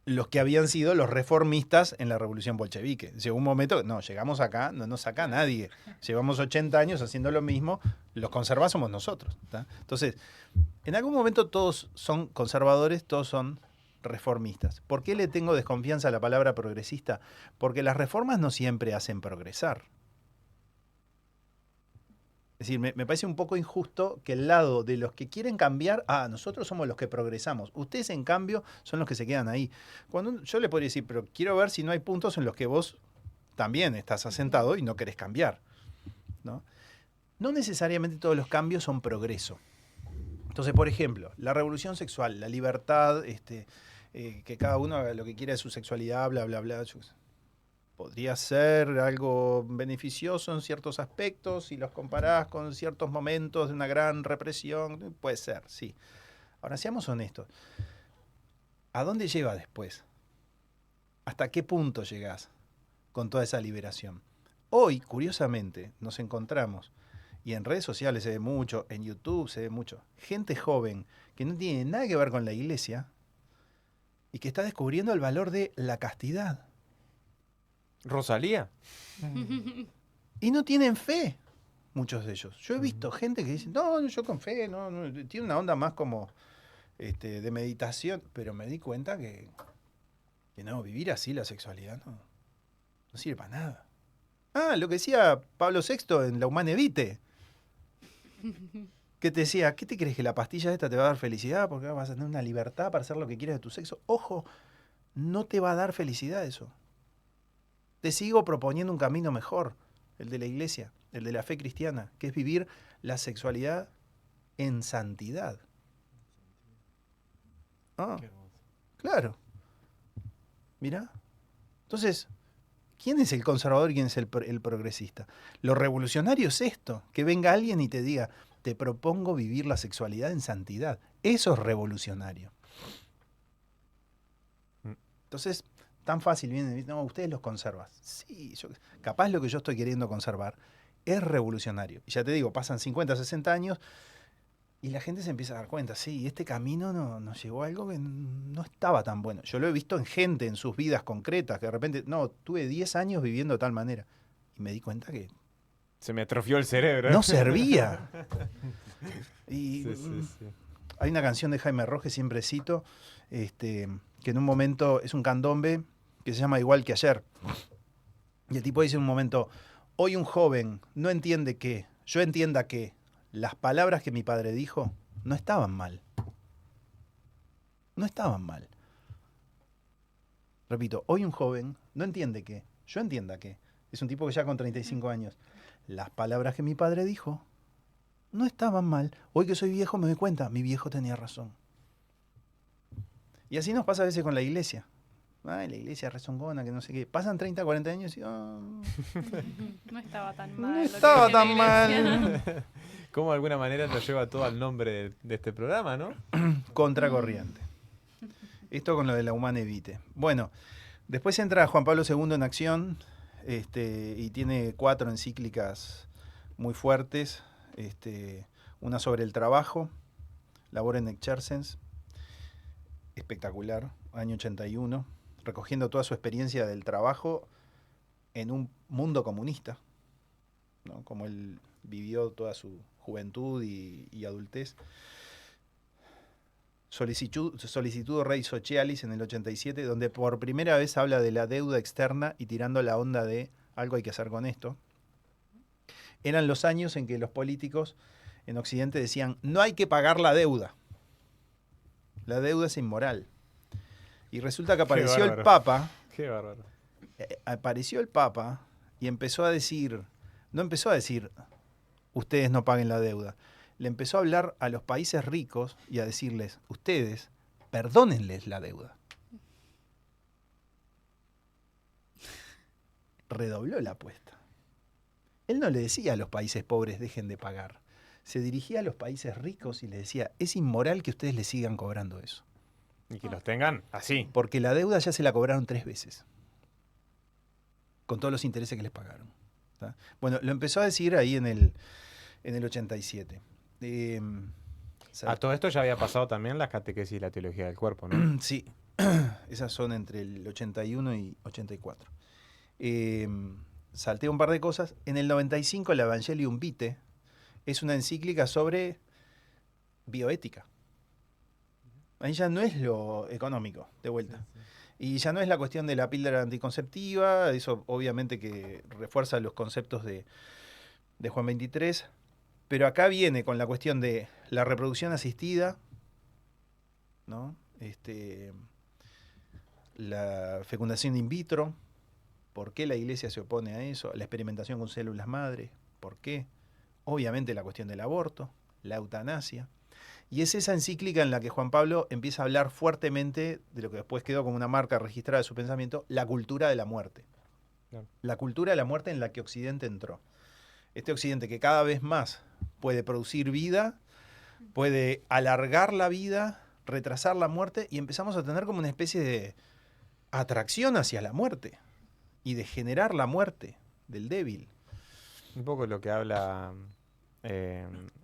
Los que habían sido los reformistas en la revolución bolchevique. Llegó un momento, no, llegamos acá, no nos saca nadie. Llevamos 80 años haciendo lo mismo, los conservadores somos nosotros. ¿Tá? Entonces, en algún momento todos son conservadores, todos son reformistas. ¿Por qué le tengo desconfianza a la palabra progresista? Porque las reformas no siempre hacen progresar. Es decir, me parece un poco injusto que el lado de los que quieren cambiar, nosotros somos los que progresamos. Ustedes, en cambio, son los que se quedan ahí. Cuando yo le podría decir, pero quiero ver si no hay puntos en los que vos también estás asentado y no querés cambiar. ¿No? No necesariamente todos los cambios son progreso. Entonces, por ejemplo, la revolución sexual, la libertad, que cada uno haga lo que quiera de su sexualidad, bla, bla, bla. Podría ser algo beneficioso en ciertos aspectos si los comparás con ciertos momentos de una gran represión. Puede ser, sí. Ahora, seamos honestos. ¿A dónde lleva después? ¿Hasta qué punto llegás con toda esa liberación? Hoy, curiosamente, nos encontramos, y en redes sociales se ve mucho, en YouTube se ve mucho, gente joven que no tiene nada que ver con la iglesia y que está descubriendo el valor de la castidad. Rosalía. Y no tienen fe, muchos de ellos. Yo he visto gente que dice, no, yo con fe, no, tiene una onda más como de meditación, pero me di cuenta que no, vivir así la sexualidad no sirve para nada. Lo que decía Pablo VI en La Humane Vitae, que te decía, ¿qué te crees, que la pastilla esta te va a dar felicidad porque vas a tener una libertad para hacer lo que quieras de tu sexo? Ojo, no te va a dar felicidad eso. Te sigo proponiendo un camino mejor, el de la iglesia, el de la fe cristiana, que es vivir la sexualidad en santidad. Claro. Mirá. Entonces, ¿quién es el conservador y quién es el progresista? Lo revolucionario es esto, que venga alguien y te diga, te propongo vivir la sexualidad en santidad. Eso es revolucionario. Entonces, tan fácil viene y dice, no, ustedes los conservan. Sí, capaz lo que yo estoy queriendo conservar es revolucionario. Y ya te digo, pasan 50, 60 años y la gente se empieza a dar cuenta, sí, este camino nos llevó a algo que no estaba tan bueno. Yo lo he visto en gente, en sus vidas concretas, que de repente, no, tuve 10 años viviendo de tal manera. Y me di cuenta que se me atrofió el cerebro. No servía. Y sí. hay una canción de Jaime Ross que siempre cito, que en un momento es un candombe que se llama Igual que ayer. Y el tipo dice en un momento, hoy un joven no entiende que, yo entienda que las palabras que mi padre dijo no estaban mal. No estaban mal. Repito, hoy un joven no entiende que, yo entienda que, es un tipo que ya con 35 años, las palabras que mi padre dijo no estaban mal. Hoy que soy viejo me doy cuenta, mi viejo tenía razón. Y así nos pasa a veces con la iglesia. Ay, la iglesia rezongona, que no sé qué. Pasan 30, 40 años y... No estaba tan no mal. estaba tan mal. Como de alguna manera nos lleva todo al nombre de este programa, ¿no? Contracorriente. Esto con lo de la Humane Vitae. Bueno, después entra Juan Pablo II en acción y tiene 4 encíclicas muy fuertes. Una sobre el trabajo, Labor en Exercens, espectacular, año 81, recogiendo toda su experiencia del trabajo en un mundo comunista, ¿no? Como él vivió toda su juventud y adultez. Solicitud Rei Socialis en el 87, donde por primera vez habla de la deuda externa y tirando la onda de algo hay que hacer con esto. Eran los años en que los políticos en Occidente decían, no hay que pagar la deuda. La deuda es inmoral. Y resulta que apareció el Papa. Qué bárbaro. Apareció el Papa y empezó a decir, no empezó a decir, ustedes no paguen la deuda. Le empezó a hablar a los países ricos y a decirles, ustedes, perdónenles la deuda. Redobló la apuesta. Él no le decía a los países pobres, dejen de pagar. Se dirigía a los países ricos y les decía, es inmoral que ustedes le sigan cobrando eso. Y que los tengan así. Porque la deuda ya se la cobraron 3 veces. Con todos los intereses que les pagaron. ¿Tá? Bueno, lo empezó a decir ahí en el 87. A todo esto ya había pasado también las catequesis y la teología del cuerpo, ¿no? Sí, esas son entre el 81 y 84. Salté un par de cosas. En el 95 el Evangelium Vitae es una encíclica sobre bioética. Ahí ya no es lo económico, de vuelta. Y ya no es la cuestión de la píldora anticonceptiva, eso obviamente que refuerza los conceptos de Juan 23, pero acá viene con la cuestión de la reproducción asistida, ¿no? La fecundación in vitro, ¿por qué la iglesia se opone a eso? La experimentación con células madre, ¿por qué? Obviamente la cuestión del aborto, la eutanasia. Y es esa encíclica en la que Juan Pablo empieza a hablar fuertemente de lo que después quedó como una marca registrada de su pensamiento, la cultura de la muerte. Claro. La cultura de la muerte en la que Occidente entró. Este Occidente que cada vez más puede producir vida, puede alargar la vida, retrasar la muerte, y empezamos a tener como una especie de atracción hacia la muerte y de generar la muerte del débil. Un poco lo que habla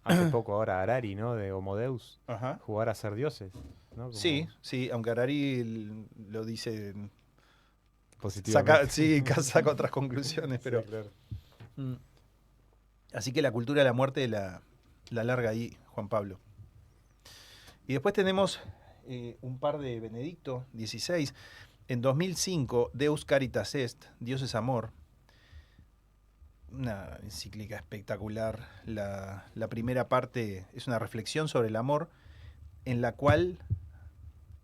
hace poco ahora Harari, ¿no? De Homo Deus. Ajá. Jugar a ser dioses, ¿no? Como Sí, aunque Harari lo dice positivamente. saca otras conclusiones, pero... Sí, claro. Así que la cultura de la muerte la larga ahí Juan Pablo. Y después tenemos un par de Benedicto XVI. En 2005, Deus Caritas Est, Dios es amor. Una encíclica espectacular. La primera parte es una reflexión sobre el amor, en la cual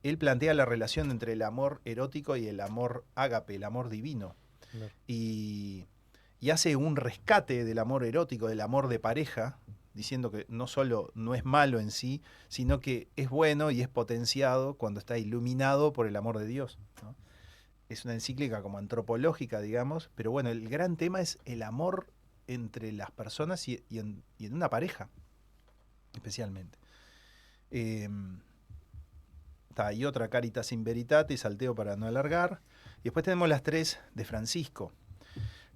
él plantea la relación entre el amor erótico y el amor ágape, el amor divino. Claro. Y hace un rescate del amor erótico, del amor de pareja, diciendo que no solo no es malo en sí, sino que es bueno y es potenciado cuando está iluminado por el amor de Dios, ¿no? Es una encíclica como antropológica, digamos, pero bueno, el gran tema es el amor entre las personas y en una pareja, especialmente. Hay otra Caritas in Veritate, salteo para no alargar. Y después tenemos las 3 de Francisco.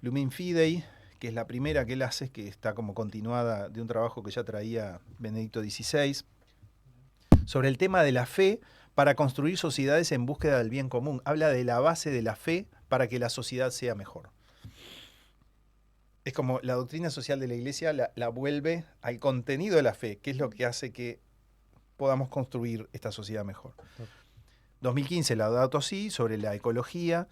Lumen Fidei, que es la primera que él hace, que está como continuada de un trabajo que ya traía Benedicto XVI, sobre el tema de la fe para construir sociedades en búsqueda del bien común. Habla de la base de la fe para que la sociedad sea mejor. Es como la doctrina social de la Iglesia la vuelve al contenido de la fe, que es lo que hace que podamos construir esta sociedad mejor. 2015, Laudato Si, sobre la ecología.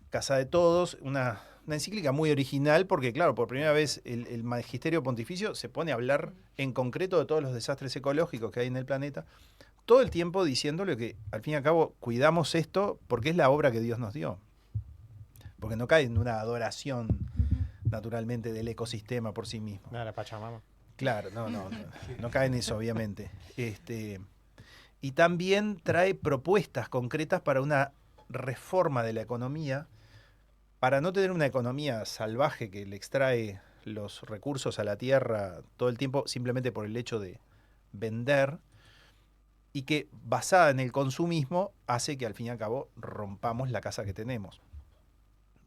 Casa de Todos, una encíclica muy original porque, claro, por primera vez el Magisterio Pontificio se pone a hablar en concreto de todos los desastres ecológicos que hay en el planeta, todo el tiempo diciéndole que, al fin y al cabo, cuidamos esto porque es la obra que Dios nos dio. Porque no cae en una adoración, naturalmente, del ecosistema por sí mismo. La Pachamama. Claro, no cae en eso, obviamente. Y también trae propuestas concretas para una reforma de la economía, para no tener una economía salvaje que le extrae los recursos a la tierra todo el tiempo simplemente por el hecho de vender, y que basada en el consumismo hace que al fin y al cabo rompamos la casa que tenemos.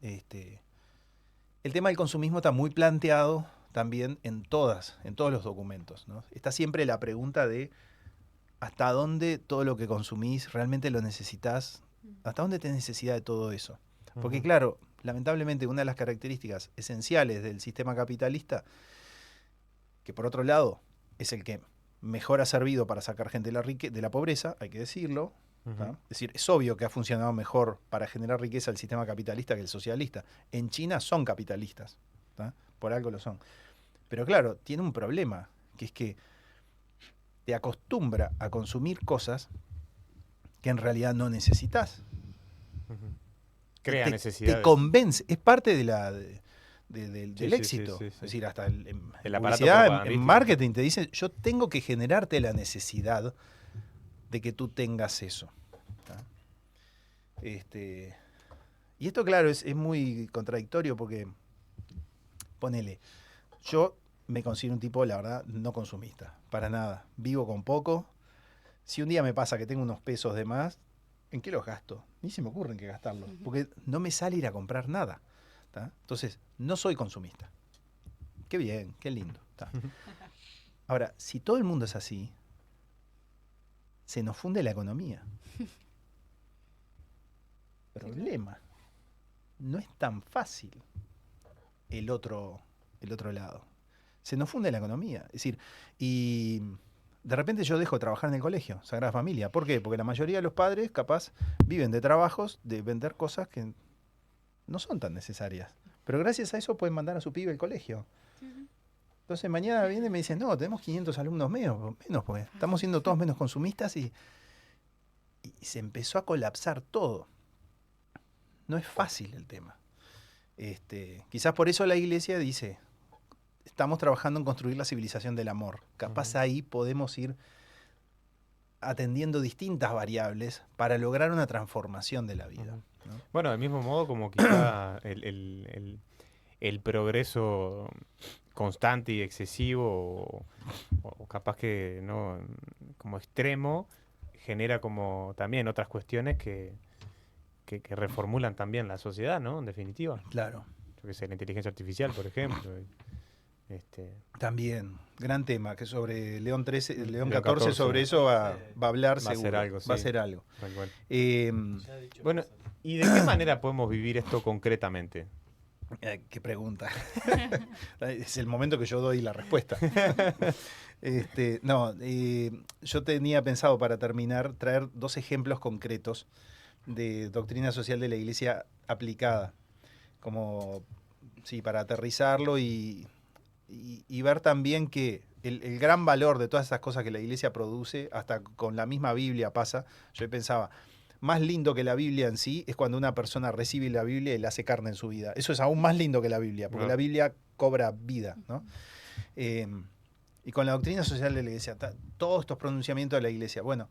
El tema del consumismo está muy planteado también en todos los documentos, ¿no? Está siempre la pregunta de hasta dónde todo lo que consumís realmente lo necesitas, hasta dónde tenés necesidad de todo eso. Porque claro, lamentablemente una de las características esenciales del sistema capitalista, que por otro lado es el que mejor ha servido para sacar gente de la pobreza, hay que decirlo, ¿no? Es decir, es obvio que ha funcionado mejor para generar riqueza el sistema capitalista que el socialista. En China son capitalistas, ¿no? Por algo lo son. Pero claro, tiene un problema, que es que te acostumbra a consumir cosas que en realidad no necesitas. Crea necesidades. Te convence, es parte de del Sí, éxito. sí. Es decir, hasta en El aparato publicidad, en propagandístico. marketing te dicen, yo tengo que generarte la necesidad de que tú tengas eso. ¿Tá? Y esto, claro, es muy contradictorio porque, ponele, yo me considero un tipo, la verdad, no consumista, para nada. Vivo con poco. Si un día me pasa que tengo unos pesos de más, ¿en qué los gasto? Ni se me ocurre en qué gastarlos, porque no me sale ir a comprar nada. ¿Tá? Entonces, no soy consumista. Qué bien, qué lindo. ¿Tá? Ahora, si todo el mundo es así, se nos funde la economía. Problema. No es tan fácil el otro lado. Se nos funde la economía. Es decir, y de repente yo dejo de trabajar en el colegio, Sagrada Familia. ¿Por qué? Porque la mayoría de los padres, capaz, viven de trabajos, de vender cosas que no son tan necesarias. Pero gracias a eso pueden mandar a su pibe al colegio. Entonces mañana viene y me dicen, no, tenemos 500 alumnos menos porque estamos siendo todos menos consumistas y se empezó a colapsar todo. No es fácil el tema. Quizás por eso la iglesia dice, estamos trabajando en construir la civilización del amor. Capaz ahí podemos ir atendiendo distintas variables para lograr una transformación de la vida. ¿No? Bueno, del mismo modo como quizá el progreso constante y excesivo o capaz que no como extremo genera como también otras cuestiones que reformulan también la sociedad, ¿no? En definitiva. Claro. Yo qué sé, la inteligencia artificial, por ejemplo. También, gran tema, que sobre León XIV, sobre eso va a hablar va seguro. A Va a ser algo. Tal cual. Bueno, ¿y de qué manera podemos vivir esto concretamente? Qué pregunta. Es el momento que yo doy la respuesta. Yo tenía pensado para terminar traer 2 ejemplos concretos de doctrina social de la Iglesia aplicada, como sí, para aterrizarlo y ver también que el gran valor de todas esas cosas que la Iglesia produce, hasta con la misma Biblia pasa. Yo pensaba, más lindo que la Biblia en sí es cuando una persona recibe la Biblia y la hace carne en su vida. Eso es aún más lindo que la Biblia, porque la Biblia cobra vida, ¿no? Y con la doctrina social de la Iglesia, todos estos pronunciamientos de la Iglesia, bueno,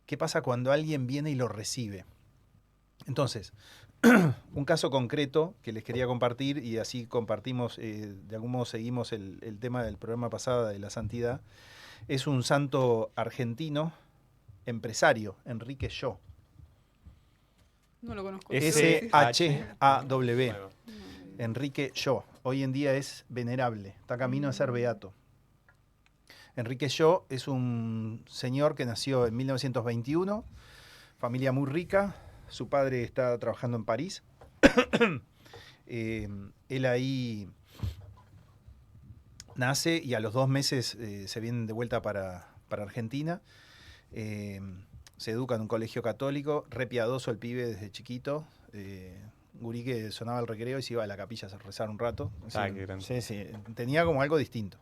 ¿qué pasa cuando alguien viene y lo recibe? Entonces, un caso concreto que les quería compartir, y así compartimos, de algún modo seguimos el tema del programa pasado de la santidad, es un santo argentino, empresario, Enrique Shaw. No lo conozco. S-H-A-W. Enrique Shaw. Hoy en día es venerable, está camino a ser beato. Enrique Shaw es un señor que nació en 1921, familia muy rica. Su padre está trabajando en París. Él ahí nace y a los 2 meses se vienen de vuelta para Argentina. Se educa en un colegio católico, re piadoso el pibe desde chiquito. Gurí que sonaba el recreo y se iba a la capilla a rezar un rato. Qué grande. Sí, tenía como algo distinto.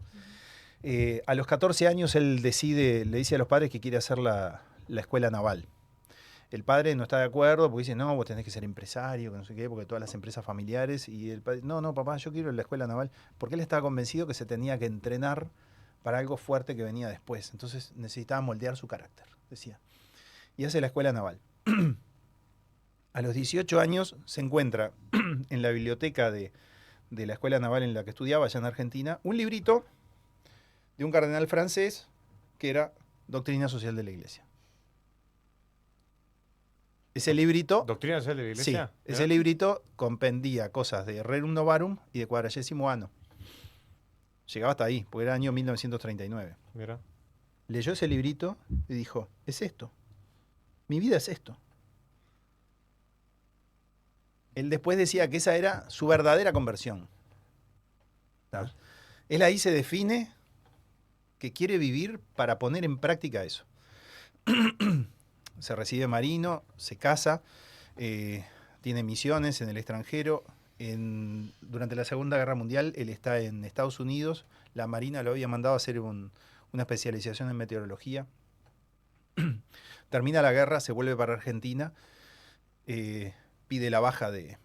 A los 14 años él le dice a los padres que quiere hacer la escuela naval. El padre no está de acuerdo porque dice, no, vos tenés que ser empresario, que no sé qué, porque todas las empresas familiares. Y el padre, no, papá, yo quiero ir a la escuela naval. Porque él estaba convencido que se tenía que entrenar para algo fuerte que venía después. Entonces necesitaba moldear su carácter, decía. Y hace la escuela naval. A los 18 años se encuentra en la biblioteca de la escuela naval en la que estudiaba, allá en Argentina, un librito de un cardenal francés que era Doctrina Social de la Iglesia. Ese librito... ¿Doctrina Social de la Iglesia? Sí, ese librito compendía cosas de Rerum Novarum y de Quadragesimo Anno. Llegaba hasta ahí, porque era año 1939. Mira. Leyó ese librito y dijo, es esto. Mi vida es esto. Él después decía que esa era su verdadera conversión. ¿Tá? Él ahí se define que quiere vivir para poner en práctica eso. Se recibe marino, se casa, tiene misiones en el extranjero. Durante la Segunda Guerra Mundial él está en Estados Unidos. La Marina lo había mandado a hacer una especialización en meteorología. Termina la guerra, se vuelve para Argentina. Pide la baja de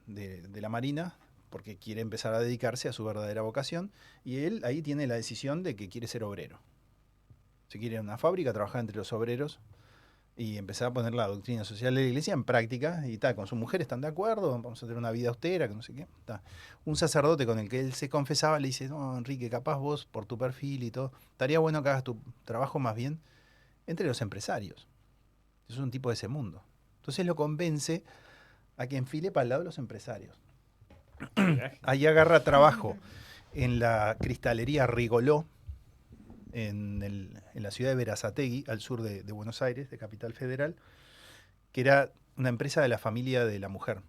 la Marina porque quiere empezar a dedicarse a su verdadera vocación, y él ahí tiene la decisión de que quiere ser obrero. Se quiere ir a una fábrica, trabajar entre los obreros y empezar a poner la doctrina social de la Iglesia en práctica, y tal, con su mujer están de acuerdo, vamos a tener una vida austera, que no sé qué. Ta. Un sacerdote con el que él se confesaba le dice, no, Enrique, capaz vos por tu perfil y todo, estaría bueno que hagas tu trabajo más bien entre los empresarios. Es un tipo de ese mundo. Entonces lo convence a que enfile para el lado de los empresarios. Ahí agarra trabajo en la cristalería Rigoló, en la ciudad de Berazategui, al sur de Buenos Aires, de Capital Federal, que era una empresa de la familia de la mujer.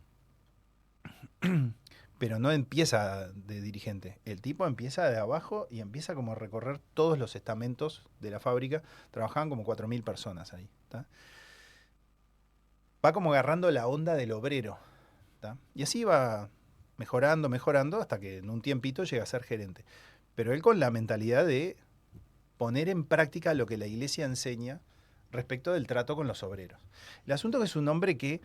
Pero no empieza de dirigente. El tipo empieza de abajo y empieza como a recorrer todos los estamentos de la fábrica. Trabajaban como 4.000 personas ahí. ¿Tá? Va como agarrando la onda del obrero. ¿Tá? Y así va mejorando, hasta que en un tiempito llega a ser gerente. Pero él con la mentalidad de poner en práctica lo que la Iglesia enseña respecto del trato con los obreros. El asunto es que es un hombre que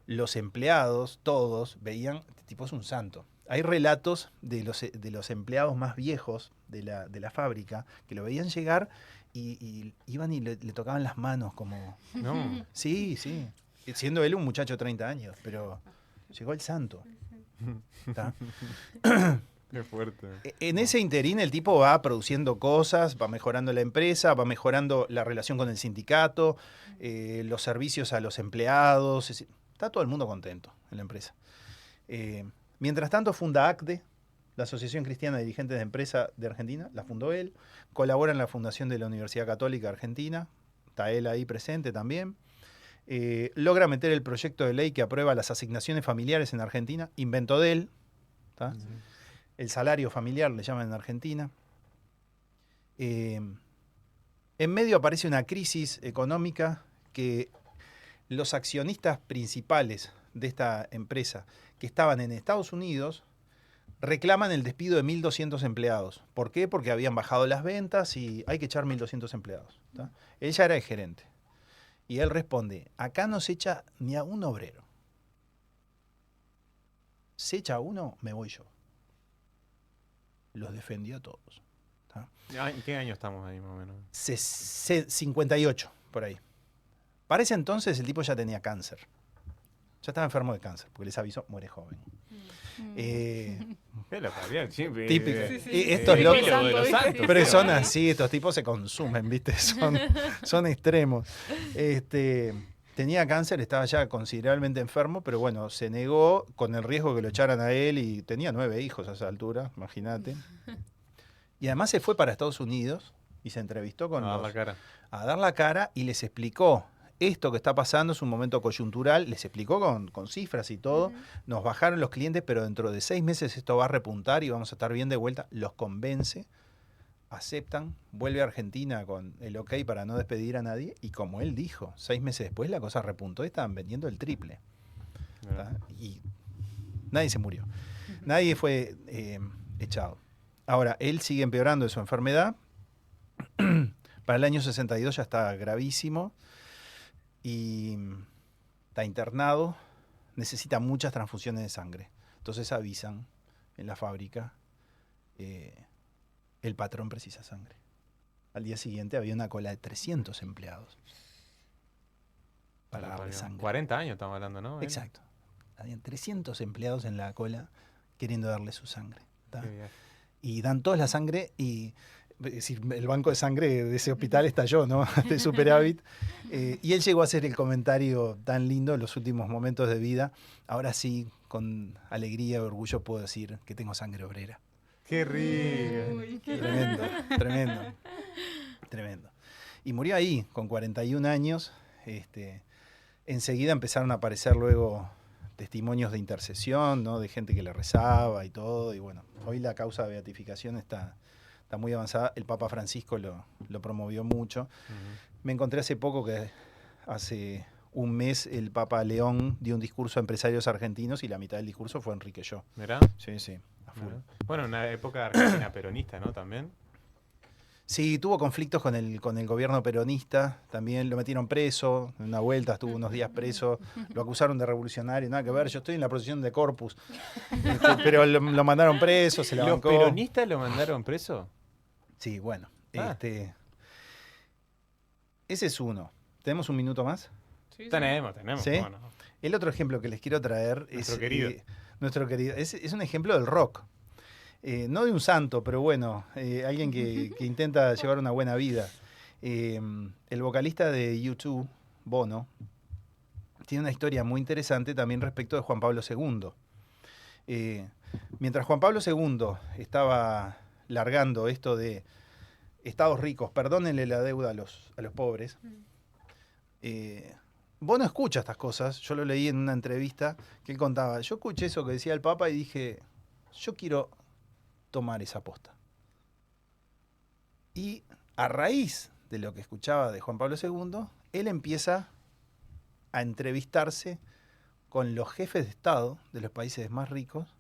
los empleados, todos, veían, este tipo es un santo. Hay relatos de los empleados más viejos de la fábrica que lo veían llegar y iban y le tocaban las manos como... No. Sí, sí. Siendo él un muchacho de 30 años, pero llegó el santo. ¿Tá? Qué fuerte. En ese interín el tipo va produciendo cosas, va mejorando la empresa, va mejorando la relación con el sindicato, los servicios a los empleados. Está todo el mundo contento en la empresa. Mientras tanto funda ACDE, la Asociación Cristiana de Dirigentes de Empresa de Argentina, la fundó él. Colabora en la fundación de la Universidad Católica Argentina, está él ahí presente también. Logra meter el proyecto de ley que aprueba las asignaciones familiares en Argentina, invento de él. ¿Tá? Sí. El salario familiar le llaman en Argentina. En medio aparece una crisis económica que los accionistas principales de esta empresa, que estaban en Estados Unidos, reclaman el despido de 1.200 empleados. ¿Por qué? Porque habían bajado las ventas y hay que echar 1.200 empleados. ¿Tá? Él ya era el gerente. Y él responde, acá no se echa ni a un obrero. Se echa a uno, me voy yo. Los defendió a todos. ¿Tá? ¿En qué año estamos ahí más o menos? 58, por ahí. Para ese entonces el tipo ya tenía cáncer. Ya estaba enfermo de cáncer, porque les avisó, muere joven. Siempre, típico. Estos locos de los santos. Personas, sí, estos tipos se consumen, ¿viste? Son extremos. Tenía cáncer, estaba ya considerablemente enfermo, pero bueno, se negó con el riesgo de que lo echaran a él y tenía 9 hijos a esa altura, imagínate. Y además se fue para Estados Unidos y se entrevistó con a dar la cara y les explicó. Esto que está pasando es un momento coyuntural, les explicó con cifras y todo, nos bajaron los clientes, pero dentro de 6 meses esto va a repuntar y vamos a estar bien de vuelta. Los convence, aceptan, vuelve a Argentina con el ok para no despedir a nadie, y como él dijo, 6 meses después la cosa repuntó y estaban vendiendo el triple. Y nadie se murió, nadie fue echado. Ahora, él sigue empeorando de su enfermedad, para el año 62 ya está gravísimo, y está internado, necesita muchas transfusiones de sangre. Entonces avisan en la fábrica, el el patrón precisa sangre. Al día siguiente había una cola de 300 empleados para darle sangre. 40 años estamos hablando, ¿no? Exacto. Habían 300 empleados en la cola queriendo darle su sangre. Y dan toda la sangre y... Es decir, el banco de sangre de ese hospital estalló, ¿no? De superávit. Y él llegó a hacer el comentario tan lindo en los últimos momentos de vida. Ahora sí, con alegría y orgullo puedo decir que tengo sangre obrera. ¡Qué rico! Uy, qué Tremendo, tremendo, tremendo. Y murió ahí, con 41 años. Enseguida empezaron a aparecer luego testimonios de intercesión, ¿no? De gente que le rezaba y todo. Y bueno, hoy la causa de beatificación está muy avanzada. El Papa Francisco lo promovió mucho. Me encontré hace poco que hace un mes el Papa León dio un discurso a empresarios argentinos y la mitad del discurso fue Enrique Yo. ¿Mirá? Sí, sí, a full. Bueno, en una época argentina peronista, ¿no? También. Sí, tuvo conflictos con el gobierno peronista, también lo metieron preso, en una vuelta estuvo unos días preso, lo acusaron de revolucionario, nada que ver, yo estoy en la procesión de Corpus, pero lo mandaron preso, se la ¿Los bancó. peronistas lo mandaron preso? Sí, bueno, Ah. ese es uno. ¿Tenemos un minuto más? Sí, Tenemos, ¿Sí? ¿cómo no? El otro ejemplo que les quiero traer Nuestro es... querido. Nuestro querido. Es un ejemplo del rock. No de un santo, pero bueno, alguien que intenta llevar una buena vida. El vocalista de U2, Bono, tiene una historia muy interesante también respecto de Juan Pablo II. Mientras Juan Pablo II estaba largando esto de estados ricos, perdónenle la deuda a los pobres, Bono escucha estas cosas. Yo lo leí en una entrevista que él contaba. Yo escuché eso que decía el Papa y dije, yo quiero tomar esa posta. Y a raíz de lo que escuchaba de Juan Pablo II, él empieza a entrevistarse con los jefes de Estado de los países más ricos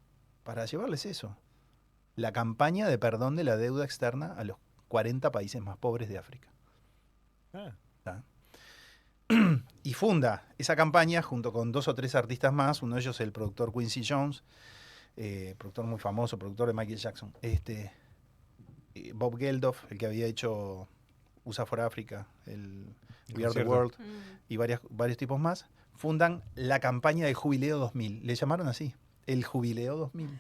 para llevarles eso. La campaña de perdón de la deuda externa a los 40 países más pobres de África. ¿Tá? Y funda esa campaña junto con 2 o 3 artistas más, uno de ellos el productor Quincy Jones, productor muy famoso, productor de Michael Jackson, Bob Geldof, el que había hecho USA for Africa, el We Are the World, y varios tipos más, fundan la campaña de Jubileo 2000. Le llamaron así, el Jubileo 2000.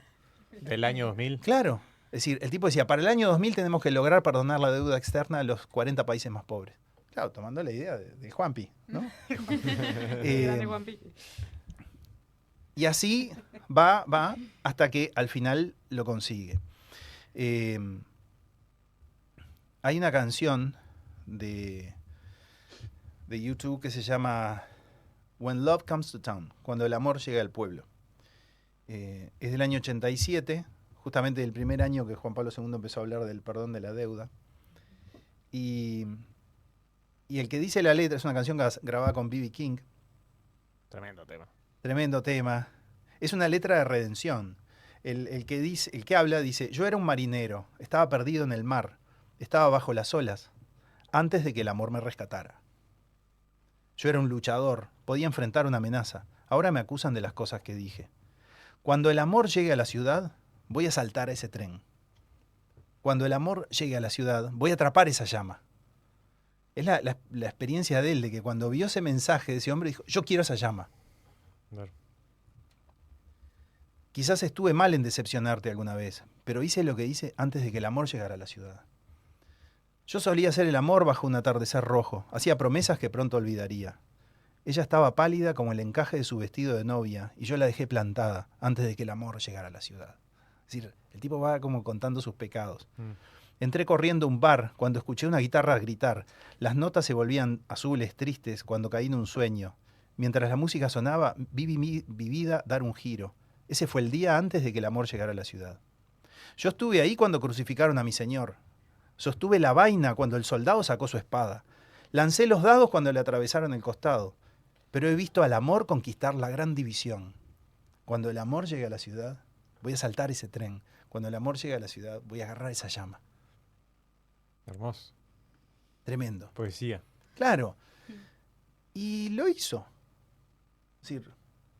¿Del año 2000? Claro. Es decir, el tipo decía, para el año 2000 tenemos que lograr perdonar la deuda externa a los 40 países más pobres. Claro, tomando la idea de Juanpi, ¿no? Grande Juanpi. Y así va hasta que al final lo consigue. Hay una canción de U2 que se llama When Love Comes to Town, cuando el amor llega al pueblo. Es del año 87, justamente el primer año que Juan Pablo II empezó a hablar del perdón de la deuda. Y el que dice la letra es una canción grabada con B.B. King. Tremendo tema. Tremendo tema. Es una letra de redención. El que habla dice, yo era un marinero, estaba perdido en el mar, estaba bajo las olas, antes de que el amor me rescatara. Yo era un luchador, podía enfrentar una amenaza, ahora me acusan de las cosas que dije. Cuando el amor llegue a la ciudad, voy a saltar a ese tren. Cuando el amor llegue a la ciudad, voy a atrapar esa llama. Es la experiencia de él, de que cuando vio ese mensaje de ese hombre, dijo, yo quiero esa llama. Claro. Quizás estuve mal en decepcionarte alguna vez, pero hice lo que hice antes de que el amor llegara a la ciudad. Yo solía hacer el amor bajo un atardecer rojo, hacía promesas que pronto olvidaría. Ella estaba pálida como el encaje de su vestido de novia, y yo la dejé plantada antes de que el amor llegara a la ciudad. Es decir, el tipo va como contando sus pecados. Entré corriendo a un bar cuando escuché una guitarra gritar. Las notas se volvían azules, tristes, cuando caí en un sueño. Mientras la música sonaba, vi mi vida dar un giro. Ese fue el día antes de que el amor llegara a la ciudad. Yo estuve ahí cuando crucificaron a mi señor. Sostuve la vaina cuando el soldado sacó su espada. Lancé los dados cuando le atravesaron el costado. Pero he visto al amor conquistar la gran división. Cuando el amor llegue a la ciudad, voy a saltar ese tren. Cuando el amor llegue a la ciudad, voy a agarrar esa llama. Hermoso. Tremendo. Poesía. Claro. Y lo hizo. Es decir,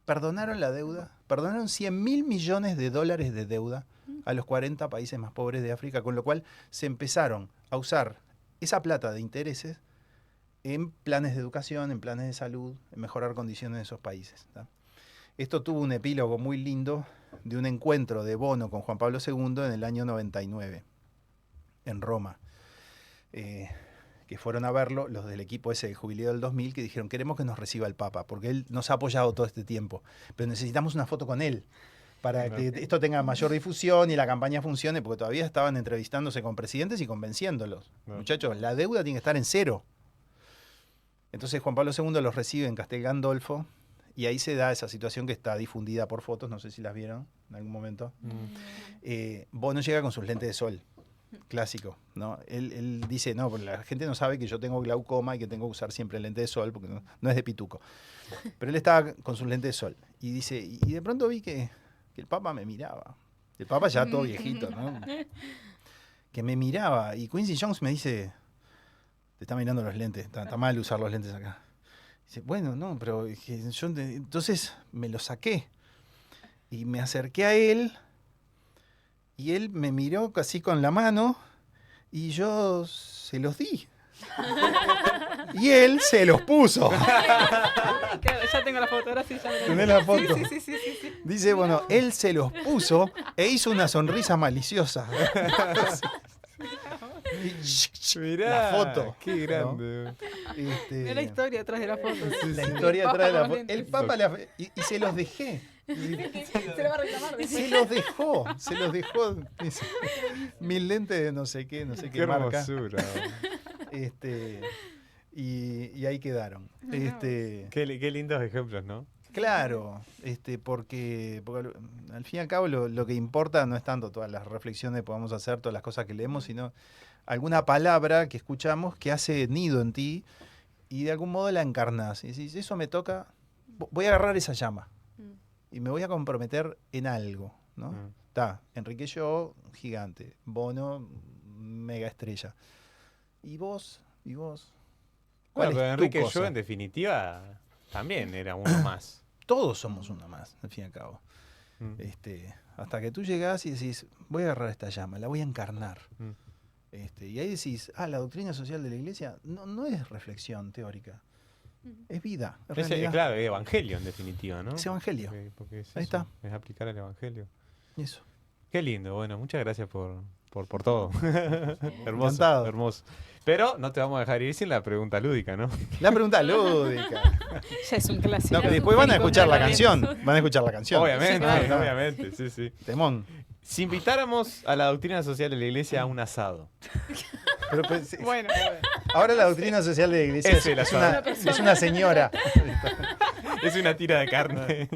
perdonaron la deuda, perdonaron $100.000 millones de deuda a los 40 países más pobres de África, con lo cual se empezaron a usar esa plata de intereses en planes de educación, en planes de salud, en mejorar condiciones de esos países. ¿Tá? Esto tuvo un epílogo muy lindo de un encuentro de Bono con Juan Pablo II en el año 99, en Roma. Que fueron a verlo los del equipo ese de Jubileo del 2000, que dijeron, queremos que nos reciba el Papa, porque él nos ha apoyado todo este tiempo, pero necesitamos una foto con él, para que esto tenga mayor difusión y la campaña funcione, porque todavía estaban entrevistándose con presidentes y convenciéndolos. Muchachos, la deuda tiene que estar en 0. Entonces Juan Pablo II los recibe en Castel Gandolfo, y ahí se da esa situación que está difundida por fotos, no sé si las vieron en algún momento. Bono llega con sus lentes de sol. Clásico, ¿no? Él dice, no, porque la gente no sabe que yo tengo glaucoma y que tengo que usar siempre lente de sol, porque no es de pituco. Pero él estaba con sus lentes de sol. Y dice, y de pronto vi que el Papa me miraba. El Papa ya todo viejito, ¿no? Que me miraba. Y Quincy Jones me dice, te está mirando los lentes, está mal usar los lentes acá. Dice, bueno, no, pero es que yo entonces me los saqué. Y me acerqué a él. Y él me miró casi con la mano y yo se los di. Y él se los puso. Claro, ya tengo la foto, ahora sí ya me la ¿Tenés la foto? Sí. Dice, bueno, él se los puso e hizo una sonrisa maliciosa. Mirá, la foto. Qué grande. Mirá la historia atrás de la foto. La historia atrás de la foto. El Papa y se los dejé. Se lo va a reclamar. Se los dejó. Dice, 1000 lentes de no sé qué Qué marca. hermosura. Y ahí quedaron. Qué lindos ejemplos, ¿no? Claro, porque al fin y al cabo lo que importa no es tanto todas las reflexiones que podamos hacer, todas las cosas que leemos, sino alguna palabra que escuchamos que hace nido en ti y de algún modo la encarnás. Y decís, eso me toca, voy a agarrar esa llama y me voy a comprometer en algo, ¿no? Está, Enrique Yo, gigante, Bono, mega estrella. ¿Y vos? Bueno, pero es tu Enrique cosa? Yo, en definitiva, también era uno más. Todos somos uno más, al fin y al cabo. Hasta que tú llegás y decís, voy a agarrar esta llama, la voy a encarnar. Y ahí decís, la doctrina social de la Iglesia no es reflexión teórica, es vida. Es realidad. Claro, es evangelio en definitiva, ¿no? Es evangelio. Porque es Ahí eso, está. es aplicar el evangelio. Eso. Qué lindo, bueno, muchas gracias por todo. Hermoso, Encantado. hermoso. Pero no te vamos a dejar ir sin la pregunta lúdica, ¿no? La pregunta lúdica. Ya es un clásico. No, después van a escuchar la canción. Obviamente, Sí, claro. obviamente, sí. Temón. Si invitáramos a la doctrina social de la Iglesia a un asado. Pero, pues, Bueno. ahora la doctrina social de la Iglesia Ese el asado. es una señora. Es una tira de carne.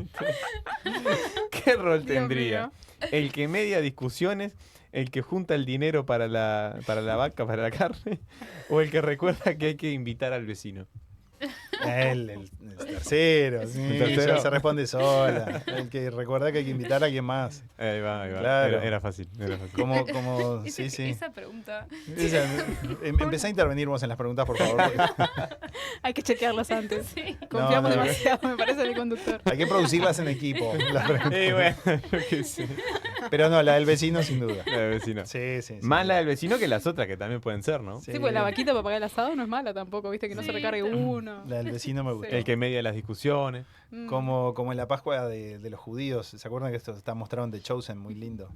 ¿Qué rol Dios tendría? mío. ¿El que media discusiones? ¿El que junta el dinero para la vaca, para la carne? ¿O el que recuerda que hay que invitar al vecino? El tercero. Sí, El tercero. ya se responde sola. El que recuerda que hay que invitar a alguien más. Ahí va. Claro. Era fácil. Como sí. Esa pregunta. Empecé a intervenir vos en las preguntas, por favor. Hay que chequearlas antes. Sí. Confiamos No. demasiado, me parece, en el conductor. Hay que producirlas en equipo. las preguntas. Bueno, yo qué sé. Pero no, la del vecino sin duda. La del vecino. Sí. Más la del vecino que las otras que también pueden ser, ¿no? Sí. Sí, pues la vaquita para pagar el asado no es mala tampoco, viste, que no se Sí, recargue uno. La del vecino me gusta. El que media las discusiones. Como en la Pascua de los judíos. ¿Se acuerdan que esto está mostrado en The Chosen? Muy lindo.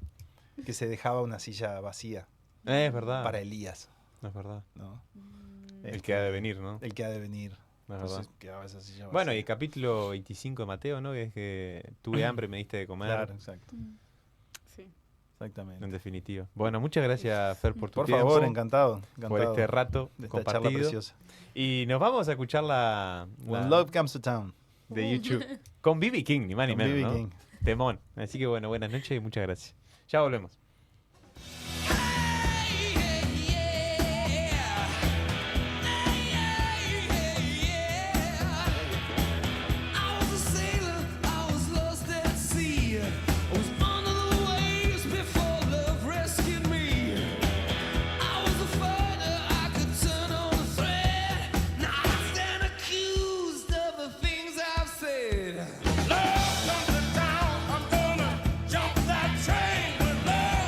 Que se dejaba una silla vacía Es verdad. para Elías, Es verdad. ¿no? El que ha de venir, ¿no? El que ha de venir. Es verdad. Entonces quedaba esa silla vacía. Bueno, y capítulo 25 de Mateo, ¿no? Que es que tuve hambre, me diste de comer. Claro, exacto. Sí. Exactamente. En definitiva. Bueno, muchas gracias, Fer, por tu Por tiempo. favor, encantado. Por este rato de esta charla compartido. preciosa. Y nos vamos a escuchar la When Love Comes to Town. de YouTube. Con B.B. King, ni más ni Con menos, B.B. ¿no? King. Temón. Así que bueno, buenas noches y muchas gracias. Ya volvemos. I was a sailor, I was lost at sea. I was under the waves before love rescued me. I was a fighter, I could turn on a thread. Now I stand accused of the things I've said. Love comes to town, I'm gonna jump that train. When love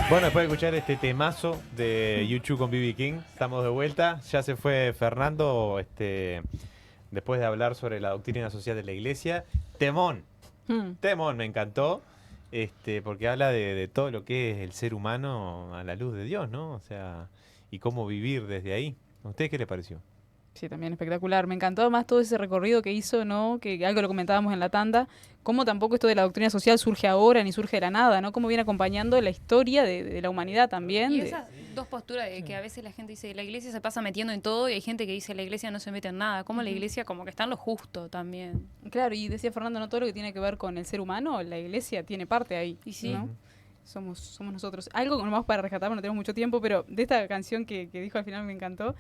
Bueno, después de escuchar este temazo de YouTube con B.B. King, estamos de vuelta. Ya se fue Fernando, después de hablar sobre la doctrina social de la iglesia. Temón, me encantó, porque habla de todo lo que es el ser humano a la luz de Dios, ¿no? O sea, y cómo vivir desde ahí. ¿A usted qué le pareció? Sí, también espectacular. Me encantó además todo ese recorrido que hizo, ¿no? Que algo lo comentábamos en la tanda, cómo tampoco esto de la doctrina social surge ahora ni surge de la nada, ¿no? Cómo viene acompañando la historia de la humanidad también. Y esas dos posturas de que a veces la gente dice la iglesia se pasa metiendo en todo y hay gente que dice la iglesia no se mete en nada. Como la iglesia como que está en lo justo también. Claro, y decía Fernando, ¿no? Todo lo que tiene que ver con el ser humano, la iglesia tiene parte ahí. Y sí. ¿no? Somos nosotros. Algo nomás para rescatar, no tenemos mucho tiempo, pero de esta canción que dijo al final me encantó,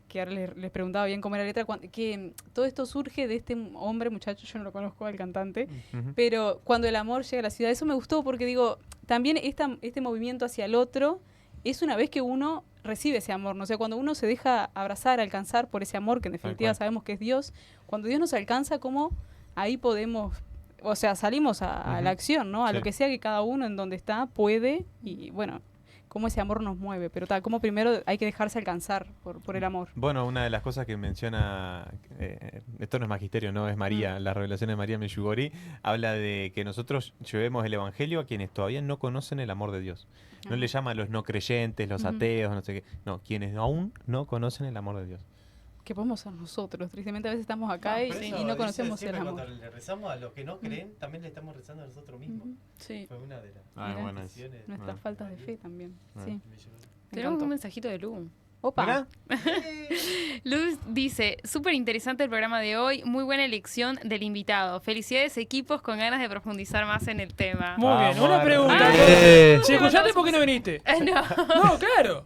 que ahora les preguntaba bien cómo era la letra, que todo esto surge de este hombre, muchacho, yo no lo conozco, al cantante, pero cuando el amor llega a la ciudad, eso me gustó porque digo, también este movimiento hacia el otro es una vez que uno recibe ese amor, ¿no? O sea, cuando uno se deja abrazar, alcanzar por ese amor, que en definitiva sabemos que es Dios, cuando Dios nos alcanza, ¿cómo ahí podemos, o sea, salimos a la acción, ¿no? A lo que sea que cada uno en donde está puede, y bueno, cómo ese amor nos mueve, pero como primero hay que dejarse alcanzar por el amor. Bueno, una de las cosas que menciona, esto no es magisterio, no es María, la revelación de María Medjugorje, habla de que nosotros llevemos el evangelio a quienes todavía no conocen el amor de Dios. No le llama a los no creyentes, los ateos, no sé qué. No, quienes aún no conocen el amor de Dios. Que podemos ser nosotros. Tristemente a veces estamos acá y no conocemos el amor. Cuando le rezamos a los que no creen, también le estamos rezando a nosotros mismos. Sí. Fue una de las decisiones. Nuestras faltas de fe también. Sí. Tenemos un mensajito de Lu. Opa. Luz dice, súper interesante el programa de hoy, muy buena elección del invitado. Felicidades equipos con ganas de profundizar más en el tema. Muy bien, una pregunta. Si escuchaste, ¿por qué no viniste? No. No, claro.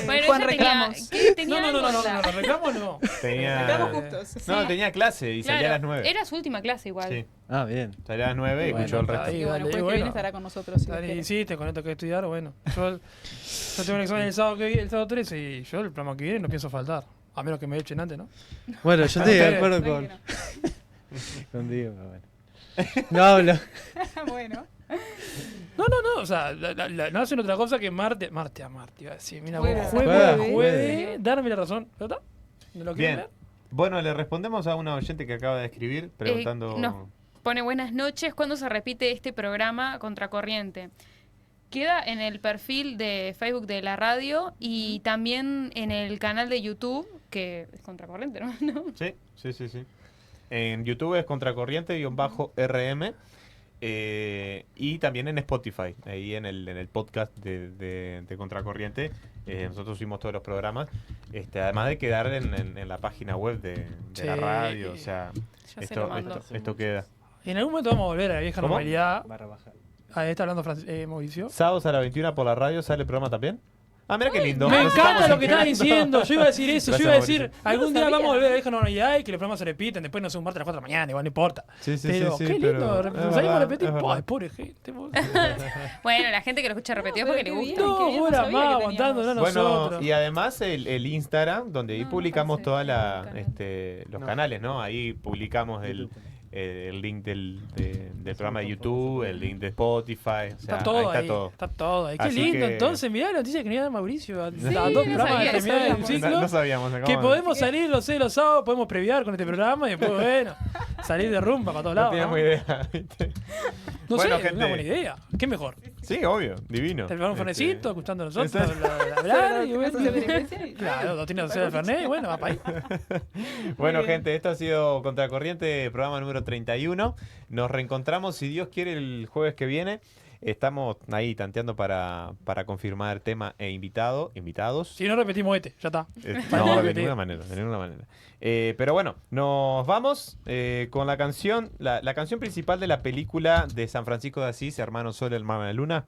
Bueno, Juan ella reclamos. tenía No, reclamos no. Reclamos justos. No, tenía clase y salía a las 9. Era su última clase igual. Sí. Ah, bien. Salía a las 9 y escuchó el resto. Y bueno, pues que viene estará con nosotros. Si Dale, hiciste con esto que estudiar, bueno. Yo tengo un examen el sábado 13 y yo el programa que viene no pienso faltar. A menos que me echen antes, ¿no? Bueno, yo estoy de acuerdo con Diego. No hablo. Bueno. No, o sea, no hacen otra cosa que martes a martes, iba a decir, mira, Jueves. jueves, darme la razón, ¿verdad? ¿No lo quieren Bien. ver? Bueno, le respondemos a una oyente que acaba de escribir preguntando... Nos pone buenas noches, ¿cuándo se repite este programa Contracorriente? Queda en el perfil de Facebook de la radio y también en el canal de YouTube, que es Contracorriente, ¿no? Sí. En YouTube es Contracorriente-RM y también en Spotify, ahí en el podcast de Contracorriente. Nosotros subimos todos los programas, además de quedar en la página web de la radio, o sea, esto queda. En algún momento vamos a volver a la vieja ¿Cómo? normalidad. /baja. Ahí está hablando Mauricio. Sábados a las 21 por la radio sale el programa también. Ah, mira qué lindo. Me Nos encanta estamos lo que estás enterando. diciendo. Yo iba a decir eso. Gracias, Yo iba a decir, Mauricio. algún No día sabía. vamos a volver a la vieja normalidad y que los programas se repiten. Después no se un martes a las 4 de la mañana, igual no importa. Sí, pero qué lindo. pero Salimos verdad, a repetir. es verdad. Ay, pobre gente. vos. Bueno, la gente que lo escucha repetido porque le pero qué gusta. bien. No, no horas sabía más que aguantándonos Bueno, nosotros. y además el Instagram, donde ahí No, publicamos no todos parece los canales, ¿no? Ahí publicamos el link del programa de YouTube, el link de Spotify. O sea, Está todo ahí ahí. Está todo ahí. Qué Así lindo. que- Entonces, mirá la noticia que tenía Mauricio. A Sí, 2 no programas sabía, de terminar el sabíamos. ciclo. No sabíamos. Que acabamos de- podemos salir los sábados, podemos previar con este programa y después, bueno, salir de rumba para todos No lados. teníamos ¿no? idea, ¿viste? No Bueno, sé, gente. una buena idea. ¿Qué mejor? Sí, obvio, divino. Te un fernecito, escuchando a nosotros, Exacto. hablar y bueno. Clase de iglesia y- Claro, dos tiendas de Fernet y bueno, va para ahí. Bueno, gente, esto ha sido Contracorriente, programa número 31. Nos reencontramos, si Dios quiere, el jueves que viene. Estamos ahí tanteando para confirmar tema e invitados. Si no repetimos ya está. No, de ninguna manera, pero bueno, nos vamos con la canción, la canción principal de la película de San Francisco de Asís, Hermano Sol, Hermana la Luna.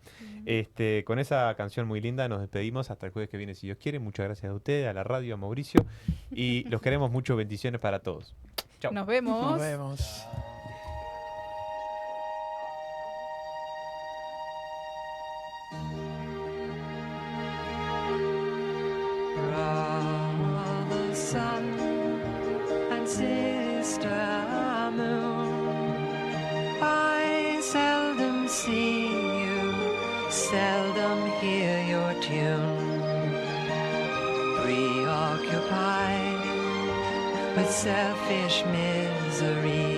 Con esa canción muy linda nos despedimos hasta el jueves que viene, si Dios quiere. Muchas gracias a ustedes, a la radio, a Mauricio. Y los queremos mucho. Bendiciones para todos. Chao. Nos vemos. Nos vemos. Brother sun and sister moon, I seldom see you, seldom hear tune, preoccupied with selfish misery.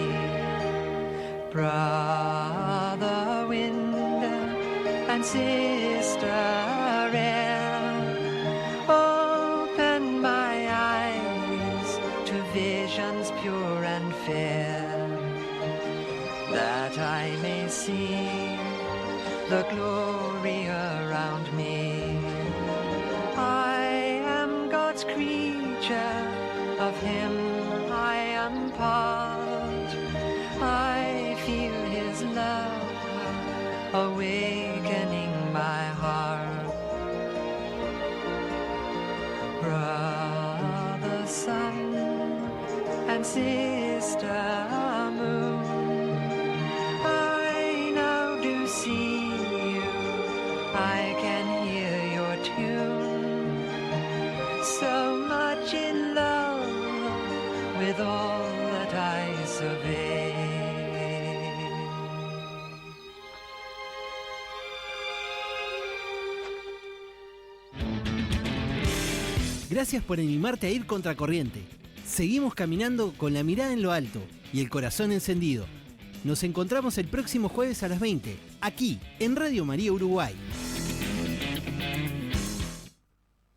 Brother wind and sister air, open my eyes to visions pure and fair, that I may see the glory around me. I am God's creature, of Him I am part. I feel His love awakening my heart. Brother sun and sister moon, I now do see you, I can hear your tune. So much in love with all that I survey. Gracias por animarte a ir contracorriente. Seguimos caminando con la mirada en lo alto y el corazón encendido. Nos encontramos el próximo jueves a las 20, aquí en Radio María Uruguay.